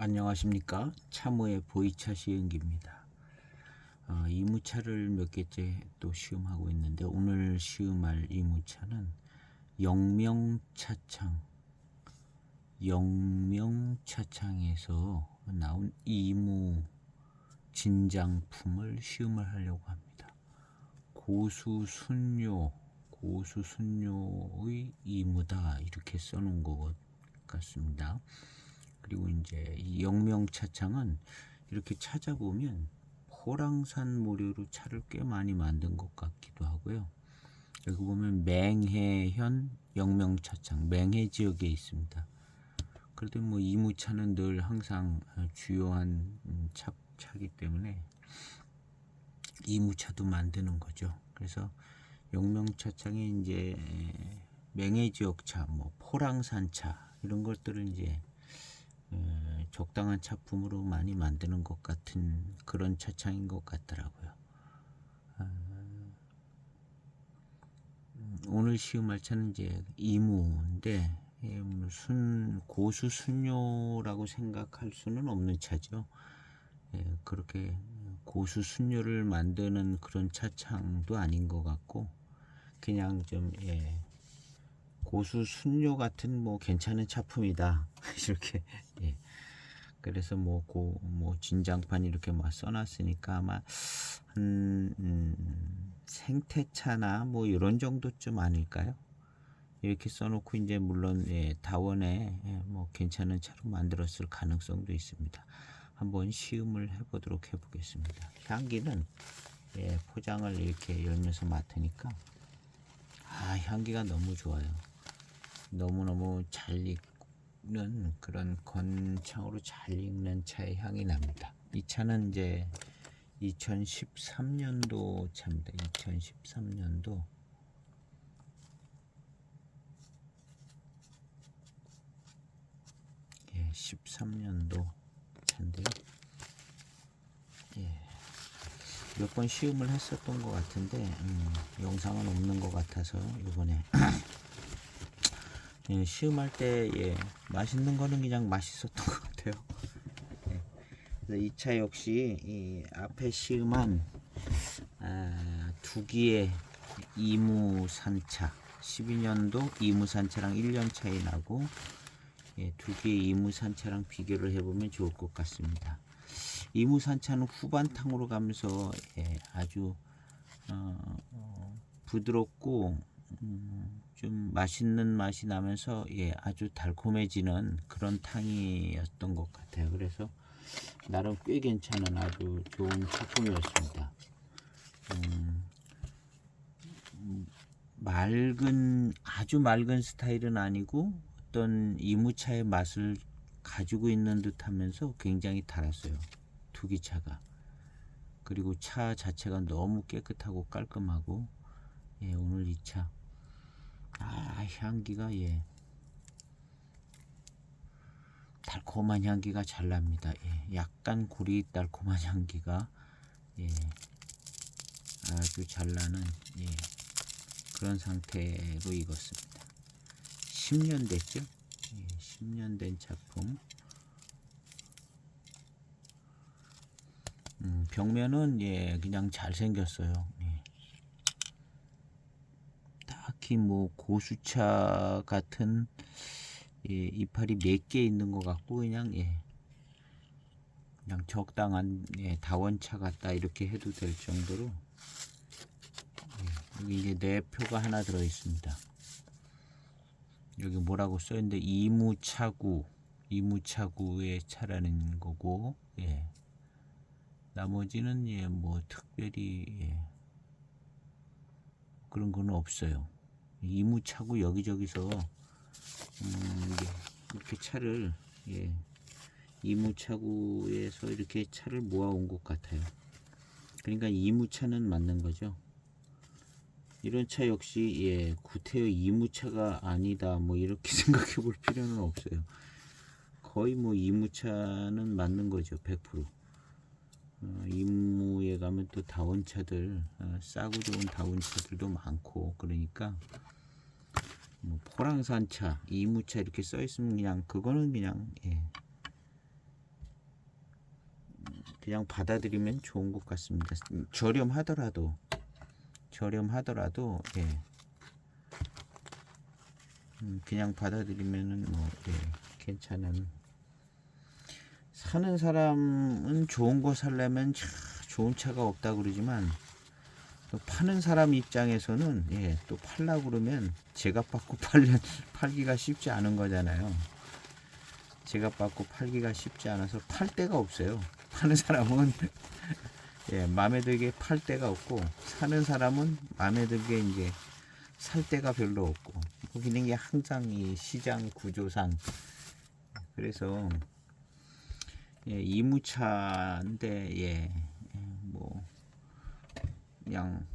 안녕하십니까. 참호의 보이차 시음기입니다. 이무차를 몇 개째 또 시음하고 있는데 오늘 시음할 이무차는 영명차창에서 나온 이무 진장품을 시음을 하려고 합니다. 고수순뇨의 이무다 이렇게 써놓은 것 같습니다. 그리고 이제 이 영명차창은 이렇게 찾아보면 호랑산 모료로 차를 꽤 많이 만든 것 같기도 하고요. 여기 보면 맹해현 영명차창, 맹해 지역에 있습니다. 그래도 뭐 이무차는 늘 항상 주요한 차기 때문에 이무차도 만드는 거죠. 그래서 영명차창이 이제 맹해 지역 차, 뭐 포랑산 차 이런 것들을 이제 적당한 차품으로 많이 만드는 것 같은 그런 차창인 것 같더라고요. 오늘 시음할 차는 이제 이무인데 무슨 고수 순뇨라고 생각할 수는 없는 차죠. 그렇게 고수 순뇨를 만드는 그런 차창도 아닌 것 같고 그냥 좀 고수 순뇨 같은 뭐 괜찮은 차품이다 이렇게 그래서 뭐 진장판 이렇게 막 써놨으니까 아마 한 생태차나 뭐 이런 정도쯤 아닐까요? 이렇게 써놓고 이제 물론 다원에 뭐 괜찮은 차로 만들었을 가능성도 있습니다. 한번 시음을 해보도록 해보겠습니다. 향기는 포장을 이렇게 열면서 맡으니까 향기가 너무 좋아요. 너무너무 잘 익는 그런 건창으로 잘 익는 차의 향이 납니다. 이 차는 이제 2013년도 차입니다. 2013년도 13년도 차인데요. 몇 번 시음을 했었던 것 같은데 영상은 없는 것 같아서 이번에 시음할 때 맛있는 거는 그냥 맛있었던 것 같아요. 이 차 역시 이 앞에 시음한 두기의 이무산차 12년도 이무산차랑 1년 차이 나고 두기의 이무산차랑 비교를 해보면 좋을 것 같습니다. 이무산차는 후반탕으로 가면서 아주 부드럽고 좀 맛있는 맛이 나면서 아주 달콤해지는 그런 탕이었던 것 같아요. 그래서 나름 꽤 괜찮은 아주 좋은 차품이었습니다. 아주 맑은 스타일은 아니고 어떤 이무차의 맛을 가지고 있는 듯 하면서 굉장히 달았어요. 두기차가. 그리고 차 자체가 너무 깨끗하고 깔끔하고 오늘 이 차 향기가 달콤한 향기가 잘 납니다. 약간 고리 달콤한 향기가 아주 잘 나는 그런 상태로 익었습니다. 10년 됐죠? 10년 된 차품. 벽면은 그냥 잘 생겼어요. 딱히 뭐 고수차 같은 이파리 몇 개 있는 것 같고 그냥 적당한 다원차 같다 이렇게 해도 될 정도로 여기 이제 내표가 하나 들어 있습니다. 여기 뭐라고 써있는데 이무차구의 차라는 거고 나머지는 뭐 특별히 그런 거는 없어요. 이무차구 여기저기서 이렇게 차를 이무차구에서 이렇게 차를 모아온 것 같아요. 그러니까 이무차는 맞는 거죠. 이런 차 역시 구태여 이무차가 아니다 뭐 이렇게 생각해 볼 필요는 없어요. 거의 뭐 이무차는 맞는 거죠. 100%. 이무에 가면 또 다원차들 싸고 좋은 다원차들도 많고 그러니까 뭐 포랑산차, 이무차 이렇게 써 있으면 그냥 그거는 그냥 그냥 받아들이면 좋은 것 같습니다. 저렴하더라도 예. 그냥 받아들이면은 뭐 예, 괜찮은. 사는 사람은 좋은 거 살려면 좋은 차가 없다 그러지만 또 파는 사람 입장에서는 예, 또 팔라 그러면 제값 받고 팔기가 쉽지 않은 거잖아요. 제값 받고 팔기가 쉽지 않아서 팔 데가 없어요. 파는 사람은 예, 마음에 들게 팔 데가 없고, 사는 사람은 마음에 들게 이제 살 데가 별로 없고, 그런 게 항상 이 시장 구조상. 그래서 예, 이무차인데 예, 뭐 그냥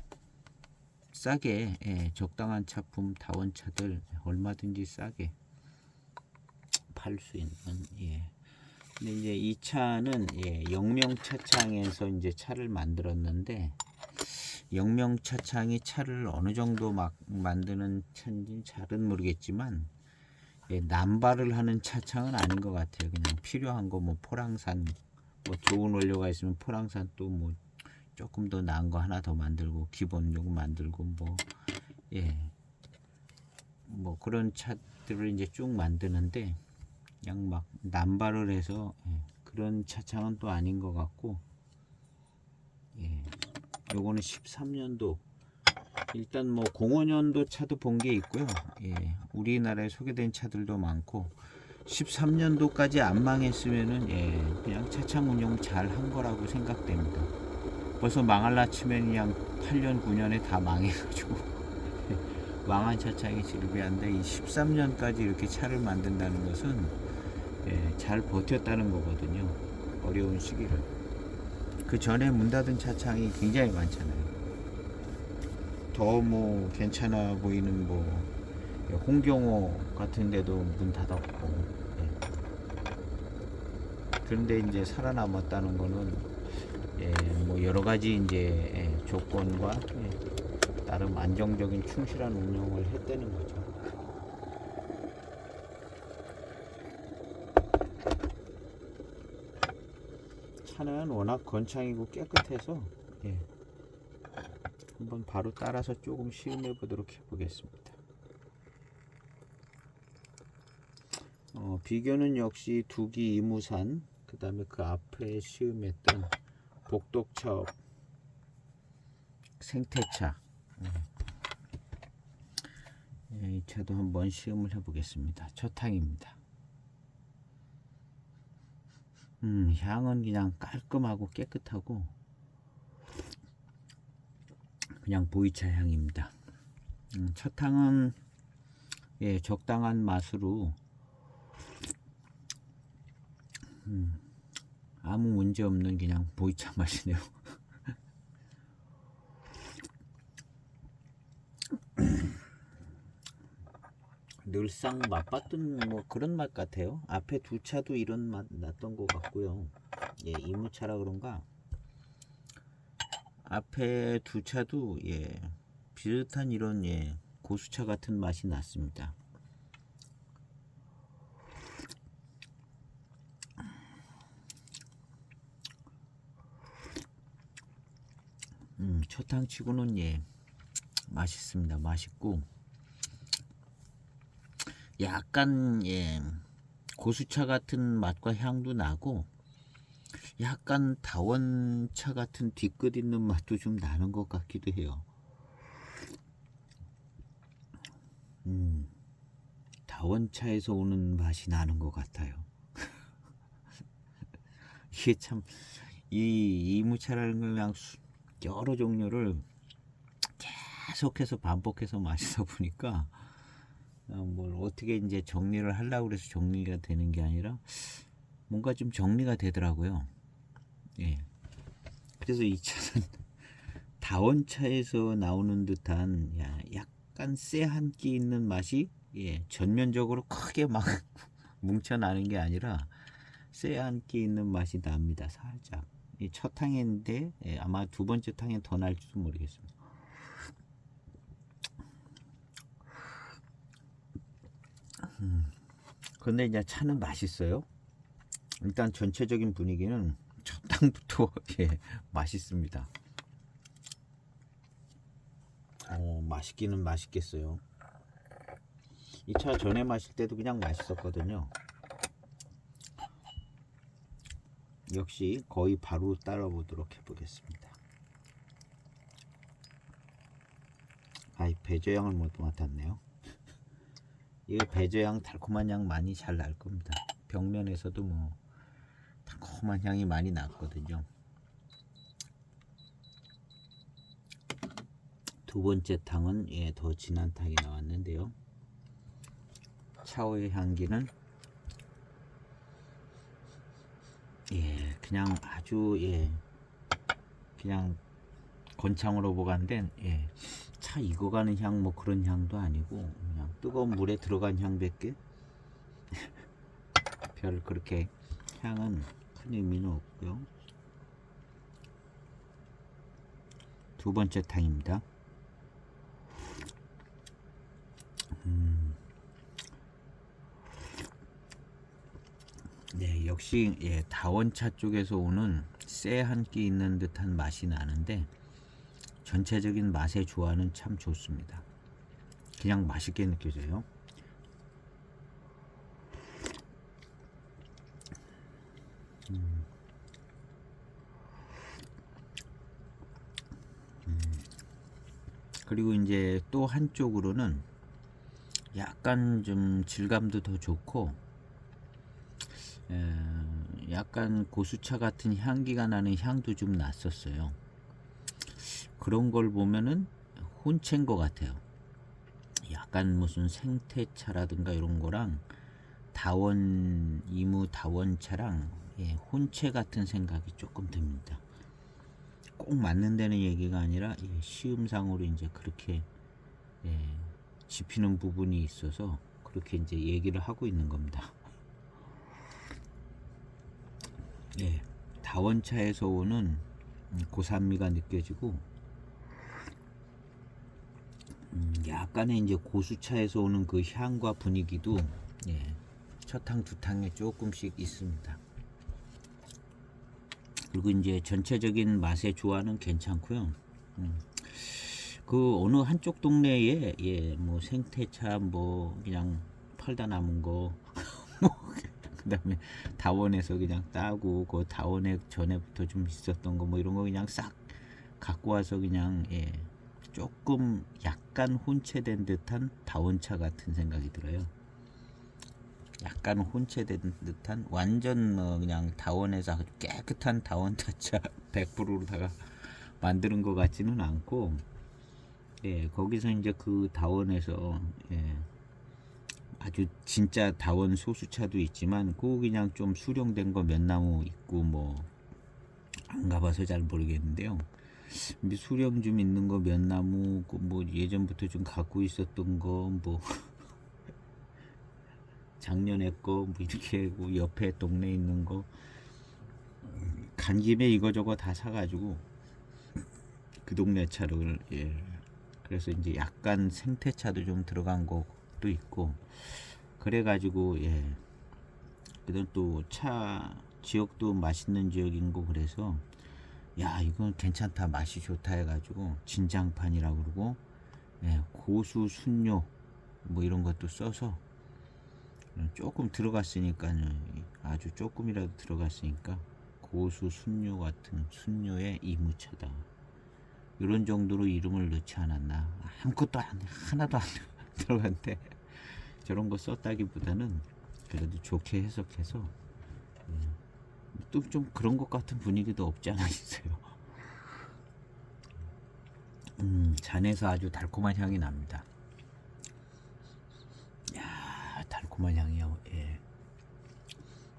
싸게 예, 적당한 차품 다원차들 얼마든지 싸게 팔 수 있는. 예. 근데 이제 이 차는 예, 영명차창에서 이제 차를 만들었는데, 영명차창이 차를 어느 정도 막 만드는 차인지 잘은 모르겠지만 예, 남발을 하는 차창은 아닌 것 같아요. 그냥 필요한 거 뭐 포랑산, 뭐 좋은 원료가 있으면 포랑산 또 뭐 조금 더 나은 거 하나 더 만들고 기본용 만들고 뭐 예, 뭐 그런 차들을 이제 쭉 만드는데, 그냥 막 남발을 해서 예, 그런 차창은 또 아닌 것 같고, 예, 요거는 13년도, 일단 뭐 05년도 차도 본 게 있고요. 예, 우리나라에 소개된 차들도 많고, 13년도까지 안 망했으면은 예, 그냥 차창 운영 잘 한 거라고 생각됩니다. 벌써 망할라 치면 그냥 8년 9년에 다 망해가지고 망한 차창이 질비한데, 이 13년까지 이렇게 차를 만든다는 것은 예, 잘 버텼다는 거거든요. 어려운 시기를. 그 전에 문 닫은 차창이 굉장히 많잖아요. 더 뭐 괜찮아 보이는 뭐 홍경호 같은 데도 문 닫았고 예. 그런데 이제 살아남았다는 거는 예, 뭐 여러 가지 이제 예, 조건과 예, 나름 안정적인 충실한 운영을 했다는 거죠. 차는 워낙 건창이고 깨끗해서 예, 한번 바로 따라서 조금 시음해 보도록 해보겠습니다. 비교는 역시 두기 이무산, 그 다음에 그 앞에 시음했던 복독차 생태차, 이 차도 한번 시음을 해보겠습니다. 첫탕입니다. 향은 그냥 깔끔하고 깨끗하고 그냥 보이차 향입니다. 첫탕은 예, 적당한 맛으로 아무 문제 없는 그냥 보이차 맛이네요. 늘상 맛봤던 뭐 그런 맛 같아요. 앞에 두 차도 이런 맛 났던 것 같고요. 예, 이무차라 그런가 앞에 두 차도 예, 비슷한 이런 예, 고수차 같은 맛이 났습니다. 초탕치고는 예, 맛있습니다. 맛있고 약간 예, 고수차 같은 맛과 향도 나고, 약간 다원차 같은 뒤끝 있는 맛도 좀 나는 것 같기도 해요. 다원차에서 오는 맛이 나는 것 같아요. 이게 참, 이 이무차라는 건 그냥 여러 종류를 계속해서 반복해서 마시다 보니까 뭘 어떻게 이제 정리를 하려고 그래서 정리가 되는 게 아니라 뭔가 좀 정리가 되더라고요. 예. 그래서 이 차는 다원차에서 나오는 듯한 약간 쎄한 끼 있는 맛이 예, 전면적으로 크게 막 뭉쳐나는 게 아니라 쎄한 끼 있는 맛이 납니다. 살짝. 이 첫 탕인데 예, 아마 두 번째 탕에 더 날지도 모르겠습니다. 근데 이제 차는 맛있어요. 일단 전체적인 분위기는 첫 당부터 예, 맛있습니다. 맛있기는 맛있겠어요. 이 차 전에 마실 때도 그냥 맛있었거든요. 역시 거의 바로 따라 보도록 해보겠습니다. 배저향을 못 맡았네요. 이 배저향 달콤한 향 많이 잘 날 겁니다. 벽면에서도 뭐 달콤한 향이 많이 났거든요. 두 번째 탕은 예, 더 진한 탕이 나왔는데요. 차오의 향기는 예, 그냥 아주 예, 그냥 건창으로 보관된 예, 차 익어가는 향 뭐 그런 향도 아니고 그냥 뜨거운 물에 들어간 향밖에 별 그렇게 향은 큰 의미는 없고요. 두 번째 탕입니다. 네, 역시 예, 다원차 쪽에서 오는 쎄 한 끼 있는 듯한 맛이 나는데 전체적인 맛의 조화는 참 좋습니다. 그냥 맛있게 느껴져요. 그리고 이제 또 한쪽으로는 약간 좀 질감도 더 좋고 약간 고수차 같은 향기가 나는 향도 좀 났었어요. 그런 걸 보면은 혼체인 것 같아요. 약간 무슨 생태차라든가 이런 거랑 다원 이무 다원차랑 예, 혼체 같은 생각이 조금 듭니다. 꼭 맞는다는 얘기가 아니라 예, 시음상으로 이제 그렇게 예, 짚히는 부분이 있어서 그렇게 이제 얘기를 하고 있는 겁니다. 예, 다원차에서 오는 고산미가 느껴지고 약간의 이제 고수차에서 오는 그 향과 분위기도 예, 첫 탕, 두 탕에 조금씩 있습니다. 그리고 이제 전체적인 맛의 조화는 괜찮고요. 그 어느 한쪽 동네에 예, 뭐 생태차 뭐 그냥 팔다 남은 거 그다음에 다원에서 그냥 따고 그 다원에 전에부터 좀 있었던 거 뭐 이런 거 그냥 싹 갖고 와서 그냥 예, 조금 약간 혼체된 듯한 다원차 같은 생각이 들어요. 약간 혼체된 듯한 완전 뭐 그냥 다원에서 아주 깨끗한 다원차차 100%로다가 만드는 것 같지는 않고 예, 거기서 이제 그 다원에서 예, 아주 진짜 다원 소수차도 있지만 그 그냥 좀 수령된 거 몇 나무 있고 뭐 안 가봐서 잘 모르겠는데요. 수령 좀 있는 거 몇 나무 뭐 예전부터 좀 갖고 있었던 거 뭐 작년에 거 뭐 이렇게 뭐 옆에 동네에 있는 거 간 김에 이거저거 다 사가지고 그 동네 차를 예. 그래서 이제 약간 생태차도 좀 들어간 것도 있고 그래가지고 예. 그다음 또 차 지역도 맛있는 지역인 거 그래서 야 이건 괜찮다 맛이 좋다 해가지고 진장판이라고 그러고 예, 고수 순료 뭐 이런 것도 써서 조금 들어갔으니까 아주 조금이라도 들어갔으니까 고수 순료 같은 순료의 이무차다 이런 정도로 이름을 넣지 않았나. 아무것도 하나도 안 들어갔는데 저런 거 썼다기보다는 그래도 좋게 해석해서 또 좀 그런 것 같은 분위기도 없지 않아 있어요. 잔에서 아주 달콤한 향이 납니다. 야 달콤한 향이요. 예.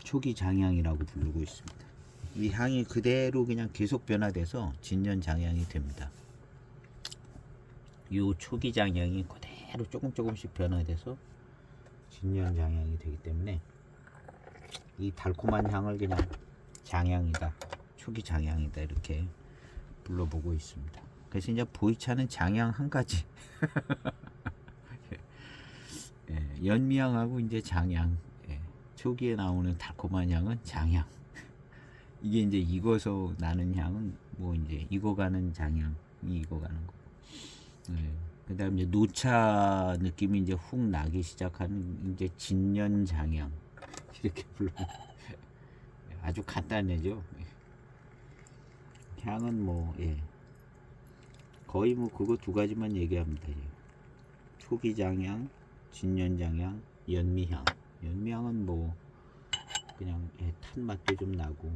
초기 장향이라고 부르고 있습니다. 이 향이 그대로 그냥 계속 변화돼서 진년 장향이 됩니다. 요 초기 장향이 그대로 조금씩 변화돼서 진년 장향이 되기 때문에 이 달콤한 향을 그냥 장향이다, 초기 장향이다 이렇게 불러보고 있습니다. 그래서 이제 보이차는 장향 한 가지, 예, 연미향하고 이제 장향, 예, 초기에 나오는 달콤한 향은 장향. 이게 이제 익어서 나는 향은 뭐 이제 익어가는 장향, 익어가는 거. 네. 그다음 이제 노차 느낌이 이제 훅 나기 시작하는 이제 진년 장향 이렇게 불러. 아주 간단해죠. 향은 뭐 예. 거의 뭐 그거 두 가지만 얘기합니다. 예. 초기 장향, 진년 장향, 연미향. 연미향은 뭐 그냥 예, 탄 맛도 좀 나고.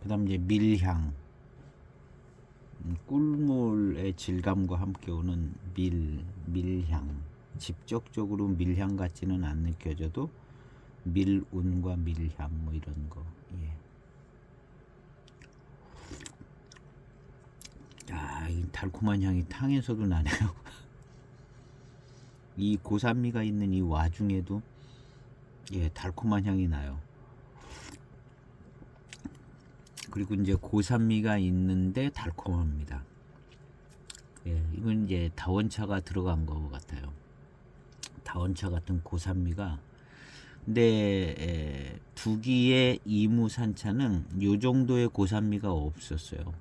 그다음 이제 밀향. 꿀물의 질감과 함께 오는 밀향. 직접적으로 밀향 같지는 안 느껴져도 밀운과 밀향 뭐 이런 거. 예. 야, 이 달콤한 향이 탕에서도 나네요. 이 고산미가 있는 이 와중에도 예, 달콤한 향이 나요. 그리고 이제 고산미가 있는데 달콤합니다. 예, 이건 이제 다원차가 들어간 것 같아요. 다원차 같은 고산미가. 근데 두기의 이무산차는 요 정도의 고산미가 없었어요.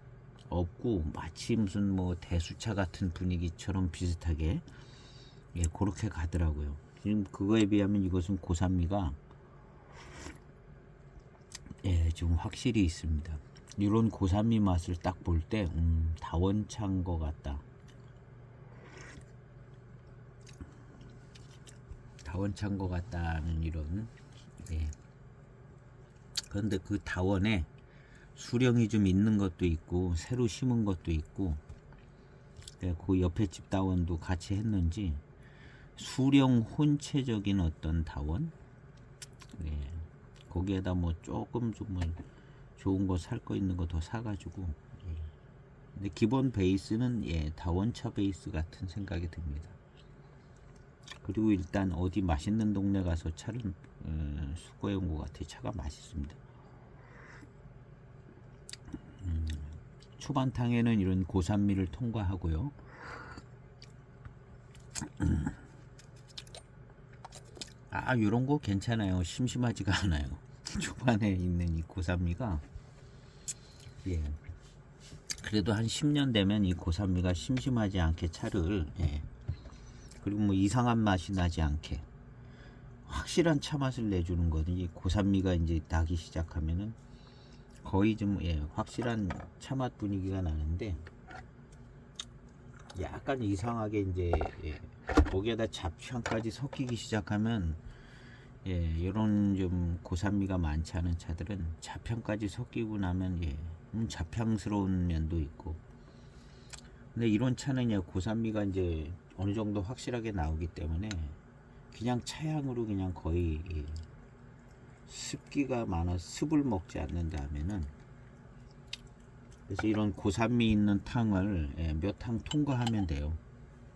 없고 마치 무슨 뭐 대수차 같은 분위기처럼 비슷하게 예, 그렇게 가더라고요. 지금 그거에 비하면 이것은 고산미가 예, 좀 확실히 있습니다. 이런 고산미 맛을 딱 볼 때 다원차인 것 같다. 다원차인 것 같다는 이런 예. 그런데 그 다원에 수령이 좀 있는 것도 있고 새로 심은 것도 있고 예, 그 옆에 집 다원도 같이 했는지 수령 혼체적인 어떤 다원 예. 거기에다 뭐 조금 좀 뭐 좋은 거 살 거 있는 거 더 사가지고 예. 근데 기본 베이스는 예, 다원차 베이스 같은 생각이 듭니다. 그리고 일단 어디 맛있는 동네 가서 차를 수거해 온 것 같아요. 차가 맛있습니다. 초반탕에는 이런 고산미를 통과하고요. 아, 요런 거 괜찮아요. 심심하지가 않아요. 초반에 있는 이 고산미가 예. 그래도 한 10년 되면 이 고산미가 심심하지 않게 차를 예. 그리고 뭐 이상한 맛이 나지 않게 확실한 차 맛을 내주는 거든. 이 고산미가 이제 나기 시작하면은 거의 좀 예, 확실한 차 맛 분위기가 나는데 약간 이상하게 이제 예, 거기에다 잡향까지 섞이기 시작하면 예, 이런 좀 고산미가 많지 않은 차들은 잡향까지 섞이고 나면 예, 잡향스러운 면도 있고. 근데 이런 차는 예, 고산미가 이제 어느 정도 확실하게 나오기 때문에 그냥 차향으로 그냥 거의 예, 습기가 많아 습을 먹지 않는다면은 그래서 이런 고산미 있는 탕을 예, 몇 탕 통과하면 돼요.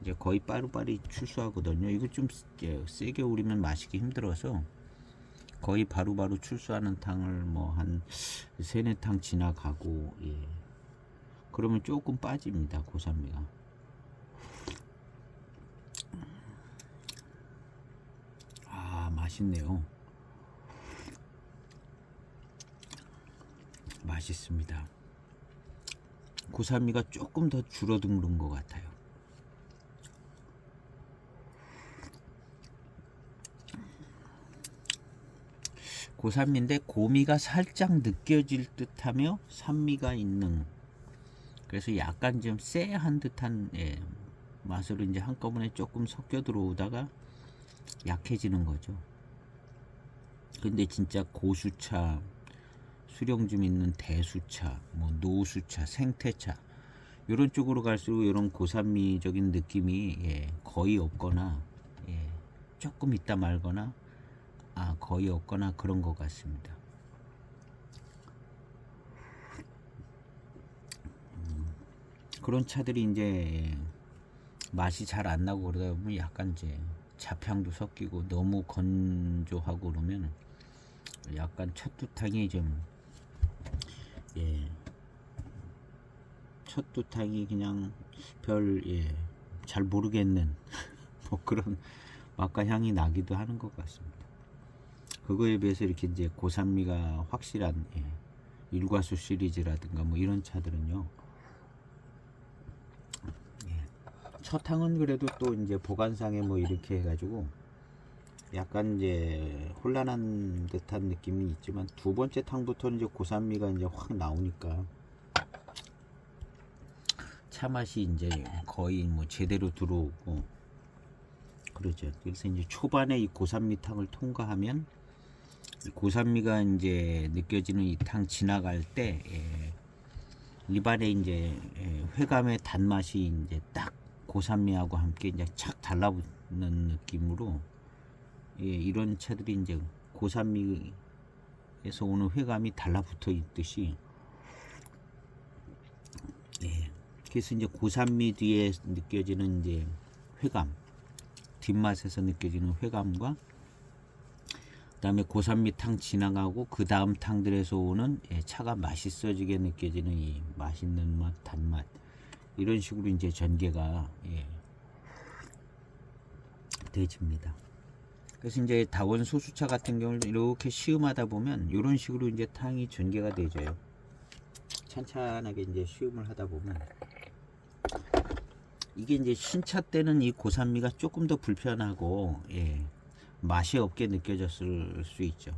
이제 거의 빠르빠르 출수하거든요. 이거 좀 예, 세게 우리면 마시기 힘들어서 거의 바로바로 출수하는 탕을 뭐 한 세네 탕 지나가고 예. 그러면 조금 빠집니다. 고산미가. 아, 맛있네요. 맛있습니다. 고산미가 조금 더 줄어든 것 같아요. 고산미인데 고미가 살짝 느껴질 듯하며 산미가 있는 그래서 약간 좀 쎄한 듯한 예, 맛으로 이제 한꺼번에 조금 섞여 들어오다가 약해지는 거죠. 근데 진짜 고수차, 수령 좀 있는 대수차, 뭐 노수차, 생태차 이런 쪽으로 갈수록 이런 고산미적인 느낌이 예, 거의 없거나 예, 조금 있다 말거나 거의 없거나 그런 것 같습니다. 그런 차들이 이제 맛이 잘 안 나고 그러다 보면 약간 이제 잡향도 섞이고 너무 건조하고 그러면 약간 첫두탕이 좀 예, 첫두탕이 그냥 별 예, 잘 모르겠는 뭐 그런 맛과 향이 나기도 하는 것 같습니다. 그거에 비해서 이렇게 이제 고산미가 확실한 일과수 시리즈라든가 뭐 이런 차들은요. 첫 탕은 그래도 또 이제 보관상에 뭐 이렇게 해가지고 약간 이제 혼란한 듯한 느낌이 있지만 두 번째 탕부터는 이제 고산미가 이제 확 나오니까 차 맛이 이제 거의 뭐 제대로 들어오고 그러죠. 그래서 이제 초반에 이 고산미 탕을 통과하면 고산미가 이제 느껴지는 이 탕 지나갈 때 입안에 이제 회감의 단맛이 이제 딱 고산미하고 함께 이제 착 달라붙는 느낌으로 이런 차들이 이제 고산미에서 오는 회감이 달라붙어 있듯이 그래서 이제 고산미 뒤에 느껴지는 이제 회감, 뒷맛에서 느껴지는 회감과 그다음에 고산미 탕 지나가고 그 다음 탕들에서 오는 차가 맛있어지게 느껴지는 이 맛있는 맛, 단맛 이런 식으로 이제 전개가 되집니다. 그래서 이제 다원 소수차 같은 경우는 이렇게 시음하다 보면 이런 식으로 이제 탕이 전개가 되죠. 찬찬하게 이제 시음을 하다 보면 이게 이제 신차 때는 이 고산미가 조금 더 불편하고 맛이 없게 느껴졌을 수 있죠.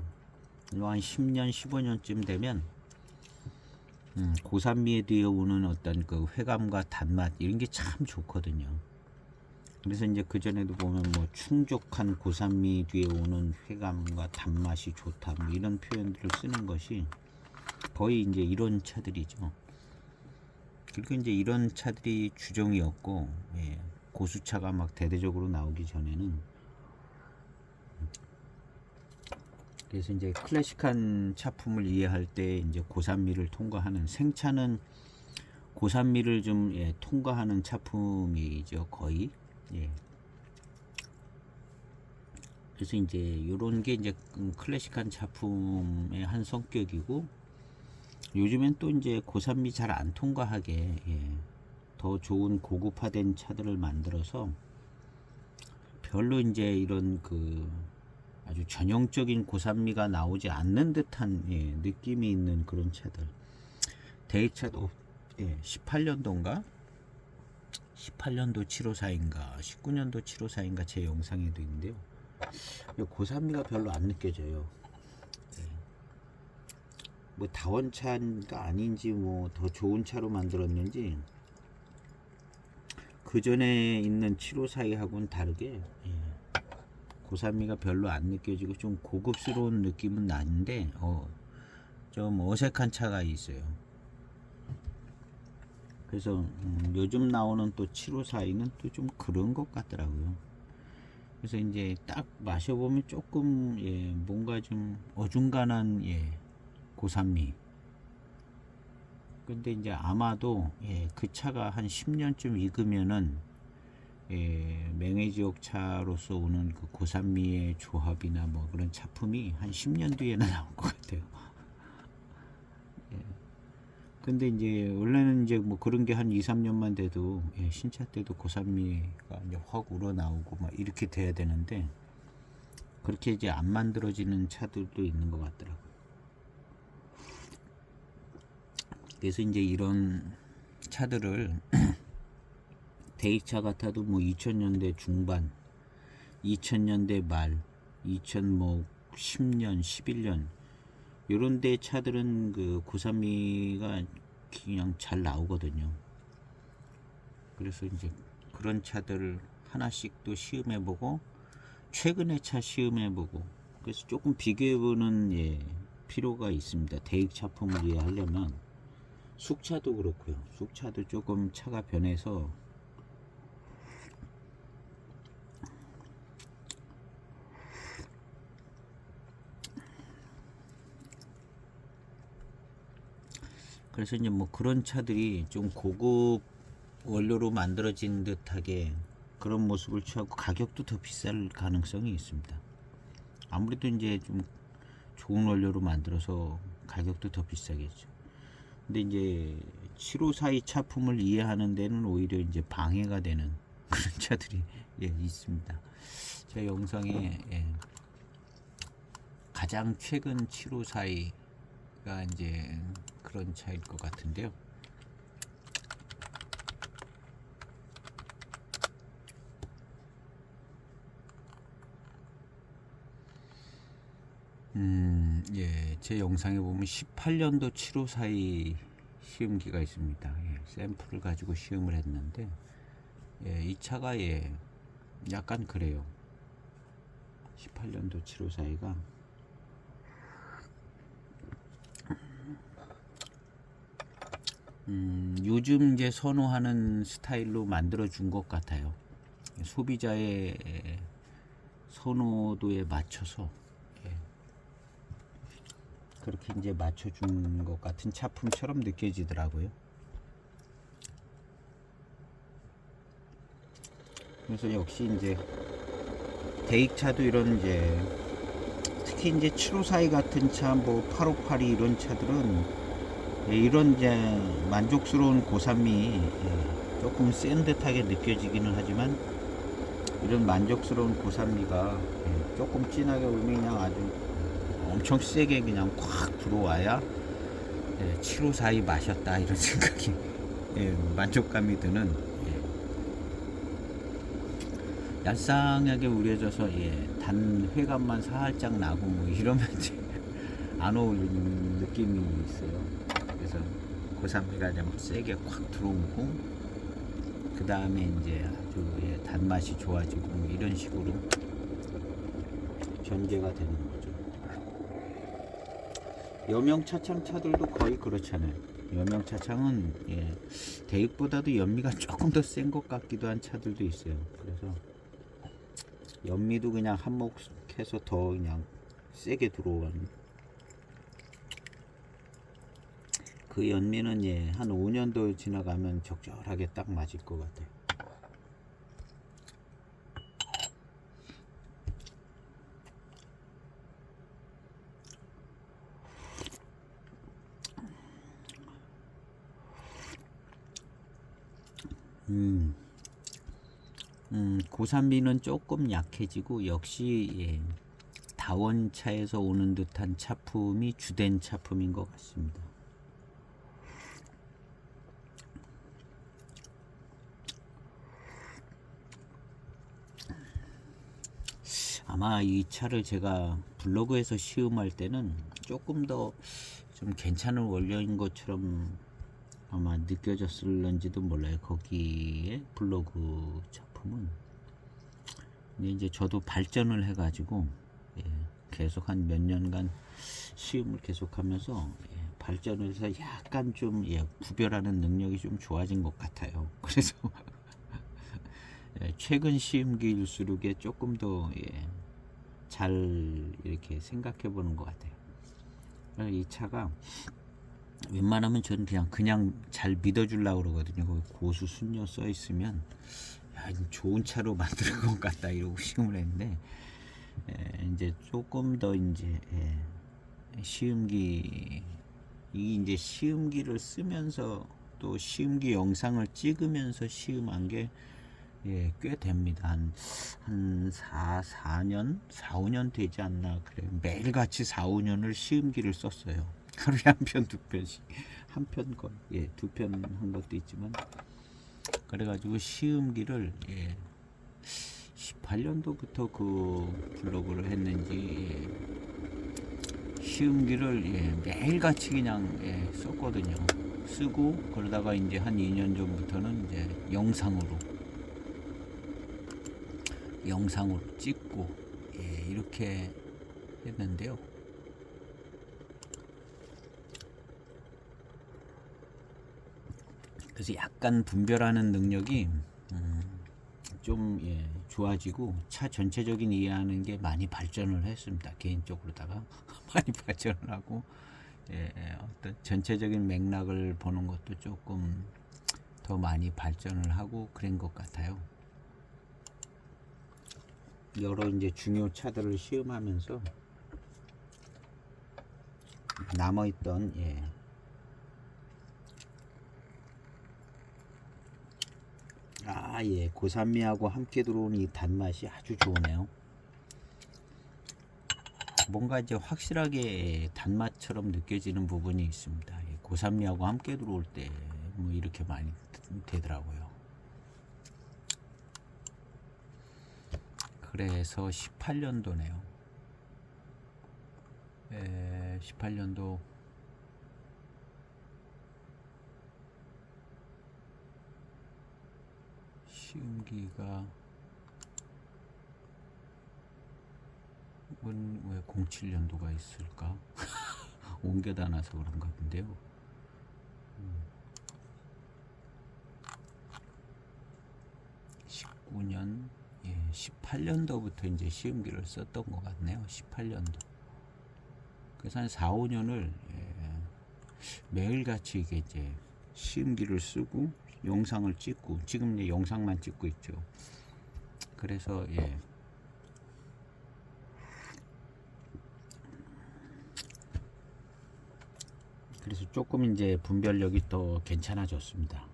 한 10년, 15년쯤 되면 고산미에 뒤에 오는 어떤 그 회감과 단맛 이런 게 참 좋거든요. 그래서 이제 그 전에도 보면 뭐 충족한 고산미 뒤에 오는 회감과 단맛이 좋다 뭐 이런 표현들을 쓰는 것이 거의 이제 이런 차들이죠. 그리고 이제 이런 차들이 주종이었고 고수차가 막 대대적으로 나오기 전에는 그래서 이제 클래식한 차품을 이해할 때 이제 고산미를 통과하는 생차는 고산미를 좀 통과하는 차품이죠 거의. 그래서 이제 이런 게 이제 클래식한 차품의 한 성격이고 요즘엔 또 이제 고산미 잘 안 통과하게 더 좋은 고급화된 차들을 만들어서 별로 이제 이런 그 아주 전형적인 고산미가 나오지 않는 듯한 느낌이 있는 그런 차들. 대차도 18년도인가 18년도 754인가 19년도 754인가 제 영상에도 있는데요. 고산미가 별로 안 느껴져요. 뭐 다원차가 아닌지 뭐 더 좋은 차로 만들었는지 그 전에 있는 754하고는 다르게 고산미가 별로 안 느껴지고 좀 고급스러운 느낌은 나는데 좀 어색한 차가 있어요. 그래서 요즘 나오는 또 754는 또 좀 그런 것 같더라고요. 그래서 이제 딱 마셔보면 조금 뭔가 좀 어중간한 고산미. 근데 이제 아마도 그 차가 한 10년쯤 익으면은 맹해지옥 차로서 오는 그 고산미의 조합이나 뭐 그런 차품이 한 10년 뒤에는 나올 것 같아요. 근데 이제 원래는 이제 뭐 그런 게 한 2, 3년만 돼도 신차 때도 고산미가 이제 확 우러나오고 막 이렇게 돼야 되는데 그렇게 이제 안 만들어지는 차들도 있는 것 같더라고요. 그래서 이제 이런 차들을 대기차 같아도 뭐 2000년대 중반, 2000년대 말, 2010년, 11년 요런 데 차들은 그 고산미가 그냥 잘 나오거든요. 그래서 이제 그런 차들을 하나씩 또 시음해보고 최근의 차 시음해보고 그래서 조금 비교해보는 필요가 있습니다. 대익 차품을 이해하려면 숙차도 그렇고요. 숙차도 조금 차가 변해서 그래서 이제 뭐 그런 차들이 좀 고급 원료로 만들어진 듯하게 그런 모습을 취하고 가격도 더 비쌀 가능성이 있습니다. 아무래도 이제 좀 좋은 원료로 만들어서 가격도 더 비싸겠죠. 근데 이제 7542 차품을 이해하는 데는 오히려 이제 방해가 되는 그런 차들이 있습니다. 제 영상에 가장 최근 754가 이제 그런 차일 것 같은데요. 제 영상에 보면 18년도 754 시음기가 있습니다. 샘플을 가지고 시음을 했는데, 이 차가 약간 그래요. 18년도 754가 요즘 이제 선호하는 스타일로 만들어 준 것 같아요. 소비자의 선호도에 맞춰서 그렇게 이제 맞춰준 것 같은 차품처럼 느껴지더라고요. 그래서 역시 이제 대익차도 이런 특히 이제 754 같은 차, 뭐 8582 이런 차들은 이런 만족스러운 고산미 조금 센 듯하게 느껴지기는 하지만 이런 만족스러운 고산미가 조금 진하게 울면 그냥 아주 엄청 세게 그냥 콱 들어와야 7542 마셨다 이런 생각이 만족감이 드는 얄쌍하게 우려져서 단 회감만 살짝 나고 뭐 이러면 안 어울리는 느낌이 있어요. 그래서 고산미가 좀 세게 콱 들어오고 그 다음에 이제 아주 단맛이 좋아지고 뭐 이런 식으로 전개가 되는 거죠. 여명차창 차들도 거의 그렇잖아요. 여명차창은 대익보다도 연미가 조금 더 센 것 같기도 한 차들도 있어요. 그래서 연미도 그냥 한몫해서 더 그냥 세게 들어오는 그 연미는 한 5년도 지나가면 적절하게 딱 맞을 것 같아요. 고산미는 조금 약해지고 역시 다원차에서 오는 듯한 차품이 주된 차품인 것 같습니다. 아마 이 차를 제가 블로그에서 시음할 때는 조금 더 좀 괜찮은 원료인 것처럼 아마 느껴졌을런지도 몰라요. 거기에 블로그 작품은. 근데 이제 저도 발전을 해가지고 계속 한 몇 년간 시음을 계속하면서 발전을 해서 약간 좀 구별하는 능력이 좀 좋아진 것 같아요. 그래서 최근 시음기일수록 조금 더 잘 이렇게 생각해 보는 것 같아요. 이 차가 웬만하면 저는 그냥 잘 믿어주려고 그러거든요. 거기 고수 순녀 써 있으면 좋은 차로 만든 것 같다 이러고 시음을 했는데 이제 조금 더 시음기 이제 시음기를 쓰면서 또 시음기 영상을 찍으면서 시음한 게 꽤 됩니다. 한 4년, 5년 되지 않나 그래요. 매일같이 4, 5년을 시음기를 썼어요. 하루에 한 편, 두 편씩. 한 편 거, 두 편 한 것도 있지만. 그래가지고 시음기를 18년도부터 그 블로그를 했는지 시음기를 매일같이 그냥 썼거든요. 쓰고 그러다가 이제 한 2년 전부터는 이제 영상으로 찍고 이렇게 했는데요. 그래서 약간 분별하는 능력이 좀 좋아지고 차 전체적인 이해하는 게 많이 발전을 했습니다. 개인적으로다가 많이 발전을 하고 어떤 전체적인 맥락을 보는 것도 조금 더 많이 발전을 하고 그런 것 같아요. 여러 이제 중요 차들을 시음하면서 남아있던 예, 고산미하고 함께 들어오는 이 단맛이 아주 좋으네요. 뭔가 이제 확실하게 단맛처럼 느껴지는 부분이 있습니다. 예, 고산미하고 함께 들어올 때 뭐 이렇게 많이 되더라고요. 그래서 18년도네요. 18년도 시음기가 왜 07년도가 있을까? 옮겨다 놔서 그런가 본데요. 19년, 18년도부터 이제 시음기를 썼던 것 같네요. 18년도. 그래서 한 4, 5년을 매일같이 이게 이제 시음기를 쓰고 영상을 찍고, 지금 이제 영상만 찍고 있죠. 그래서 그래서 조금 이제 분별력이 더 괜찮아졌습니다.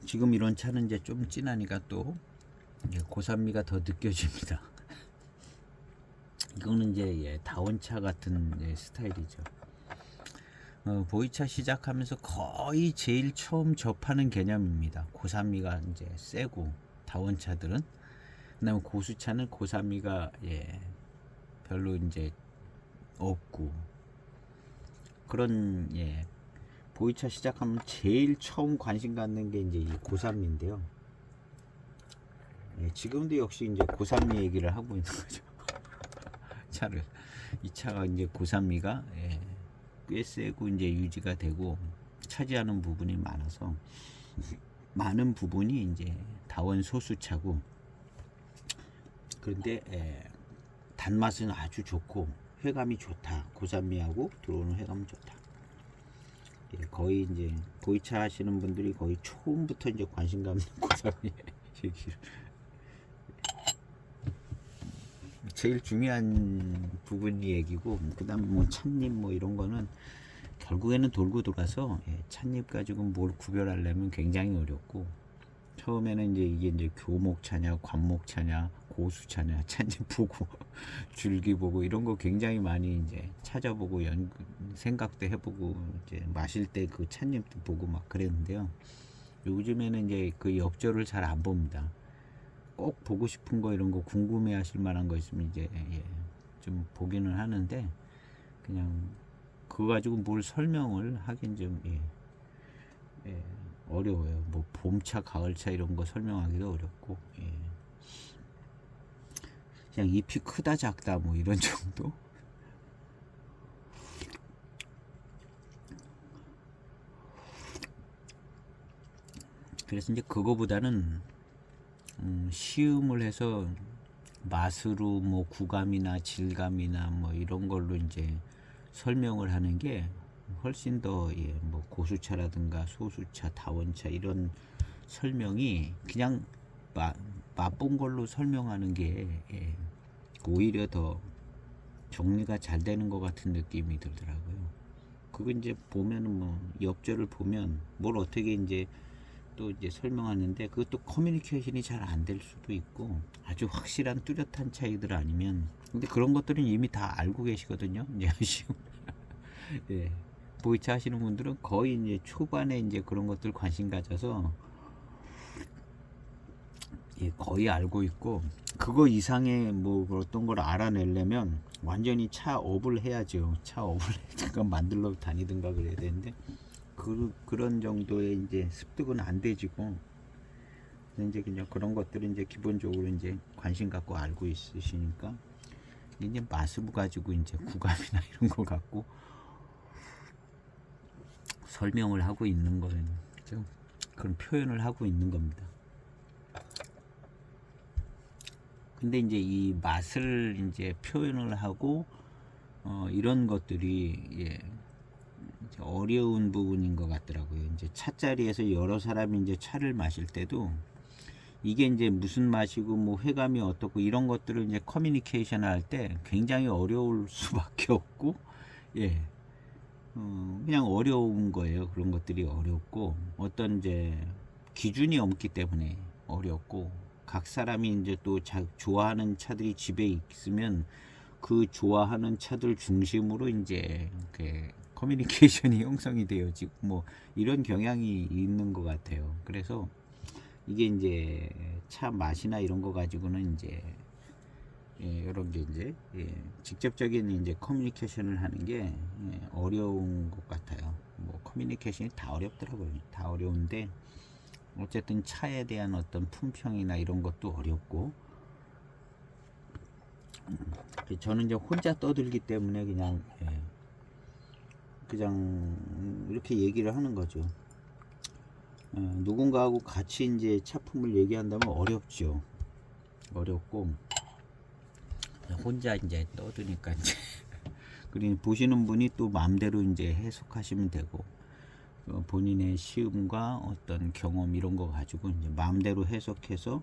지금 이런 차는 이제 좀 진하니까 또 고산미가 더 느껴집니다. 이거는 이제 다원차 같은 스타일이죠. 보이차 시작하면서 거의 제일 처음 접하는 개념입니다. 고산미가 이제 세고 다원차들은. 그다음에 고수차는 고산미가 별로 이제 없고 그런 보이차 시작하면 제일 처음 관심 갖는 게 이제 이 고산미인데요. 지금도 역시 이제 고산미 얘기를 하고 있는 거죠. 이 차가 이제 고산미가 꽤 세고 이제 유지가 되고 차지하는 부분이 많아서 많은 부분이 이제 다원 소수차고, 그런데 단맛은 아주 좋고 회감이 좋다. 고산미하고 들어오는 회감은 좋다. 거의 이제 보이차 하시는 분들이 거의 처음부터 이제 관심 갖는 고산미 얘기를. 제일 중요한 부분이 얘기고, 그다음 뭐 찻잎 뭐 이런 거는 결국에는 돌고 돌아서 찻잎 가지고 뭘 구별하려면 굉장히 어렵고, 처음에는 이제 이게 이제 교목차냐 관목차냐 고수차냐 찻잎 보고 줄기 보고 이런 거 굉장히 많이 이제 찾아보고 생각도 해보고 이제 마실 때 그 찻잎도 보고 막 그랬는데요. 요즘에는 이제 그 역조를 잘 안 봅니다. 꼭 보고 싶은 거 이런 거 궁금해 하실 만한 거 있으면 이제 좀 보기는 하는데, 그냥 그거 가지고 뭘 설명을 하긴 좀 어려워요. 뭐 봄차 가을차 이런 거 설명하기도 어렵고, 그냥 잎이 크다 작다 뭐 이런 정도. 그래서 이제 그거보다는 시음을 해서 맛으로 뭐 구감이나 질감이나 뭐 이런 걸로 이제 설명을 하는 게 훨씬 더 뭐 고수차라든가 소수차, 다원차 이런 설명이 그냥 맛본 걸로 설명하는 게 오히려 더 정리가 잘 되는 것 같은 느낌이 들더라고요. 그거 이제 보면은 뭐 엽조를 보면 뭘 어떻게 이제 또 이제 설명하는데, 그것도 커뮤니케이션이 잘 안 될 수도 있고 아주 확실한 뚜렷한 차이들 아니면, 근데 그런 것들은 이미 다 알고 계시거든요. 이제 보이차 하시는 분들은 거의 이제 초반에 이제 그런 것들 관심 가져서 거의 알고 있고, 그거 이상의 뭐 어떤 걸 알아내려면 완전히 차 업을 해야죠. 차 업을 잠깐 만들러 다니든가 그래야 되는데, 그런 정도의 이제 습득은 안 되지고, 이제 그냥 그런 것들은 이제 기본적으로 이제 관심 갖고 알고 있으시니까 이제 맛을 가지고 이제 구감이나 이런 거 갖고 설명을 하고 있는 거죠. 그런 표현을 하고 있는 겁니다. 근데 이제 이 맛을 이제 표현을 하고 이런 것들이 어려운 부분인 것 같더라고요. 이제 차자리에서 여러 사람이 이제 차를 마실 때도 이게 이제 무슨 맛이고 뭐 회감이 어떻고 이런 것들을 이제 커뮤니케이션 할 때 굉장히 어려울 수밖에 없고, 그냥 어려운 거예요. 그런 것들이 어렵고 어떤 이제 기준이 없기 때문에 어렵고 각 사람이 이제 또 좋아하는 차들이 집에 있으면 그 좋아하는 차들 중심으로 이제 그 커뮤니케이션이 형성이 되어지고 뭐 이런 경향이 있는 것 같아요. 그래서 이게 이제 차 맛이나 이런 거 가지고는 이제 이런 게 이제 직접적인 이제 커뮤니케이션을 하는 게 어려운 것 같아요. 뭐 커뮤니케이션이 다 어렵더라고요. 다 어려운데 어쨌든 차에 대한 어떤 품평이나 이런 것도 어렵고 저는 이제 혼자 떠들기 때문에 그냥 이렇게 얘기를 하는 거죠. 누군가하고 같이 이제 차품을 얘기한다면 어렵죠. 어렵고 혼자 이제 떠드니까 이제 그리고 보시는 분이 또 마음대로 이제 해석하시면 되고 본인의 시음과 어떤 경험 이런 거 가지고 이제 마음대로 해석해서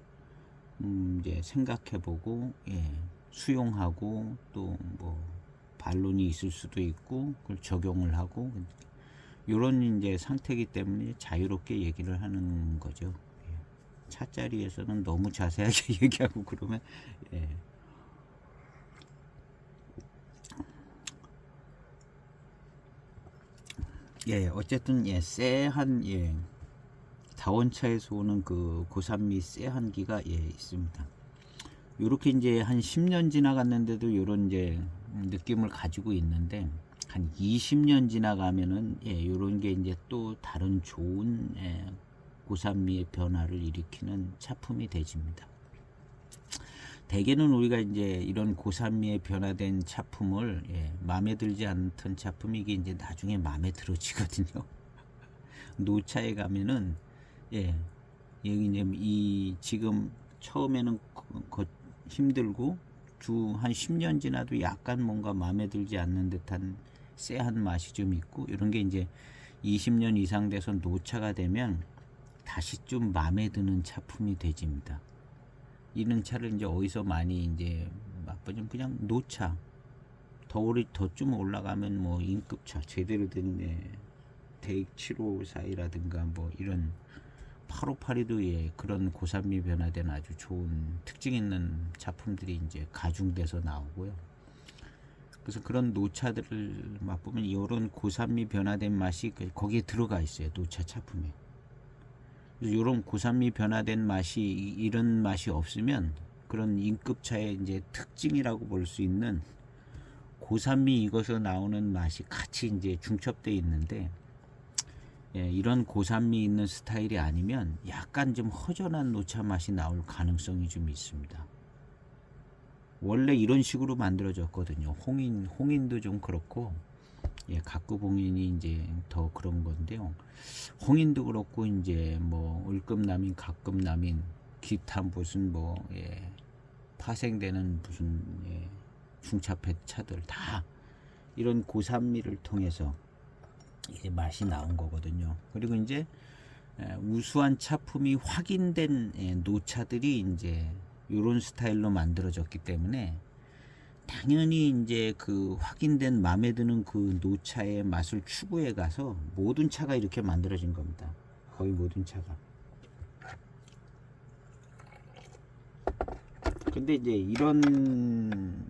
이제 생각해보고 수용하고 또 뭐 반론이 있을 수도 있고 그걸 적용을 하고 이런 이제 상태이기 때문에 자유롭게 얘기를 하는 거죠. 차자리에서는 너무 자세하게 얘기하고 그러면 어쨌든 쎄한 다원차에서 오는 그 고산미 쎄한기가 있습니다. 요렇게 이제 한 10년 지나갔는데도 요런 이제 느낌을 가지고 있는데 한 20년 지나가면은 요런 게 이제 또 다른 좋은 고산미의 변화를 일으키는 차품이 되집니다. 대개는 우리가 이제 이런 고산미에 변화된 차품을 마음에 들지 않던 차품이 이게 이제 나중에 마음에 들어지거든요. 노차에 가면은 여기 이제 이 지금 처음에는 힘들고 한 10년 지나도 약간 뭔가 마음에 들지 않는 듯한 쎄한 맛이 좀 있고 이런 게 이제 20년 이상 돼서 노차가 되면 다시 좀 마음에 드는 차품이 되집니다. 이런 차를 이제 어디서 많이 이제 맛보면 그냥 노차 더 좀 올라가면 뭐 인급차 제대로 된 대익 754이라든가 뭐 이런 858이도 그런 고산미 변화된 아주 좋은 특징 있는 작품들이 이제 가중돼서 나오고요. 그래서 그런 노차들을 맛보면 이런 고산미 변화된 맛이 거기에 들어가 있어요. 노차 차품에. 이런 고산미 변화된 맛이 이런 맛이 없으면 그런 인급차의 이제 특징이라고 볼 수 있는 고산미 익어서 나오는 맛이 같이 이제 중첩되어 있는데 이런 고산미 있는 스타일이 아니면 약간 좀 허전한 노차 맛이 나올 가능성이 좀 있습니다. 원래 이런 식으로 만들어졌거든요. 홍인도 좀 그렇고 각급홍인이 이제 더 그런 건데요. 홍인도 그렇고 이제 뭐 을급남인, 갑급남인, 기타 무슨 뭐 파생되는 무슨 중차폐 차들 다 이런 고산미를 통해서 맛이 나온 거거든요. 그리고 이제 우수한 차품이 확인된 노차들이 이제 이런 스타일로 만들어졌기 때문에 당연히 이제 그 확인된 마음에 드는 그 노차의 맛을 추구해 가서 모든 차가 이렇게 만들어진 겁니다. 거의 모든 차가. 근데 이제 이런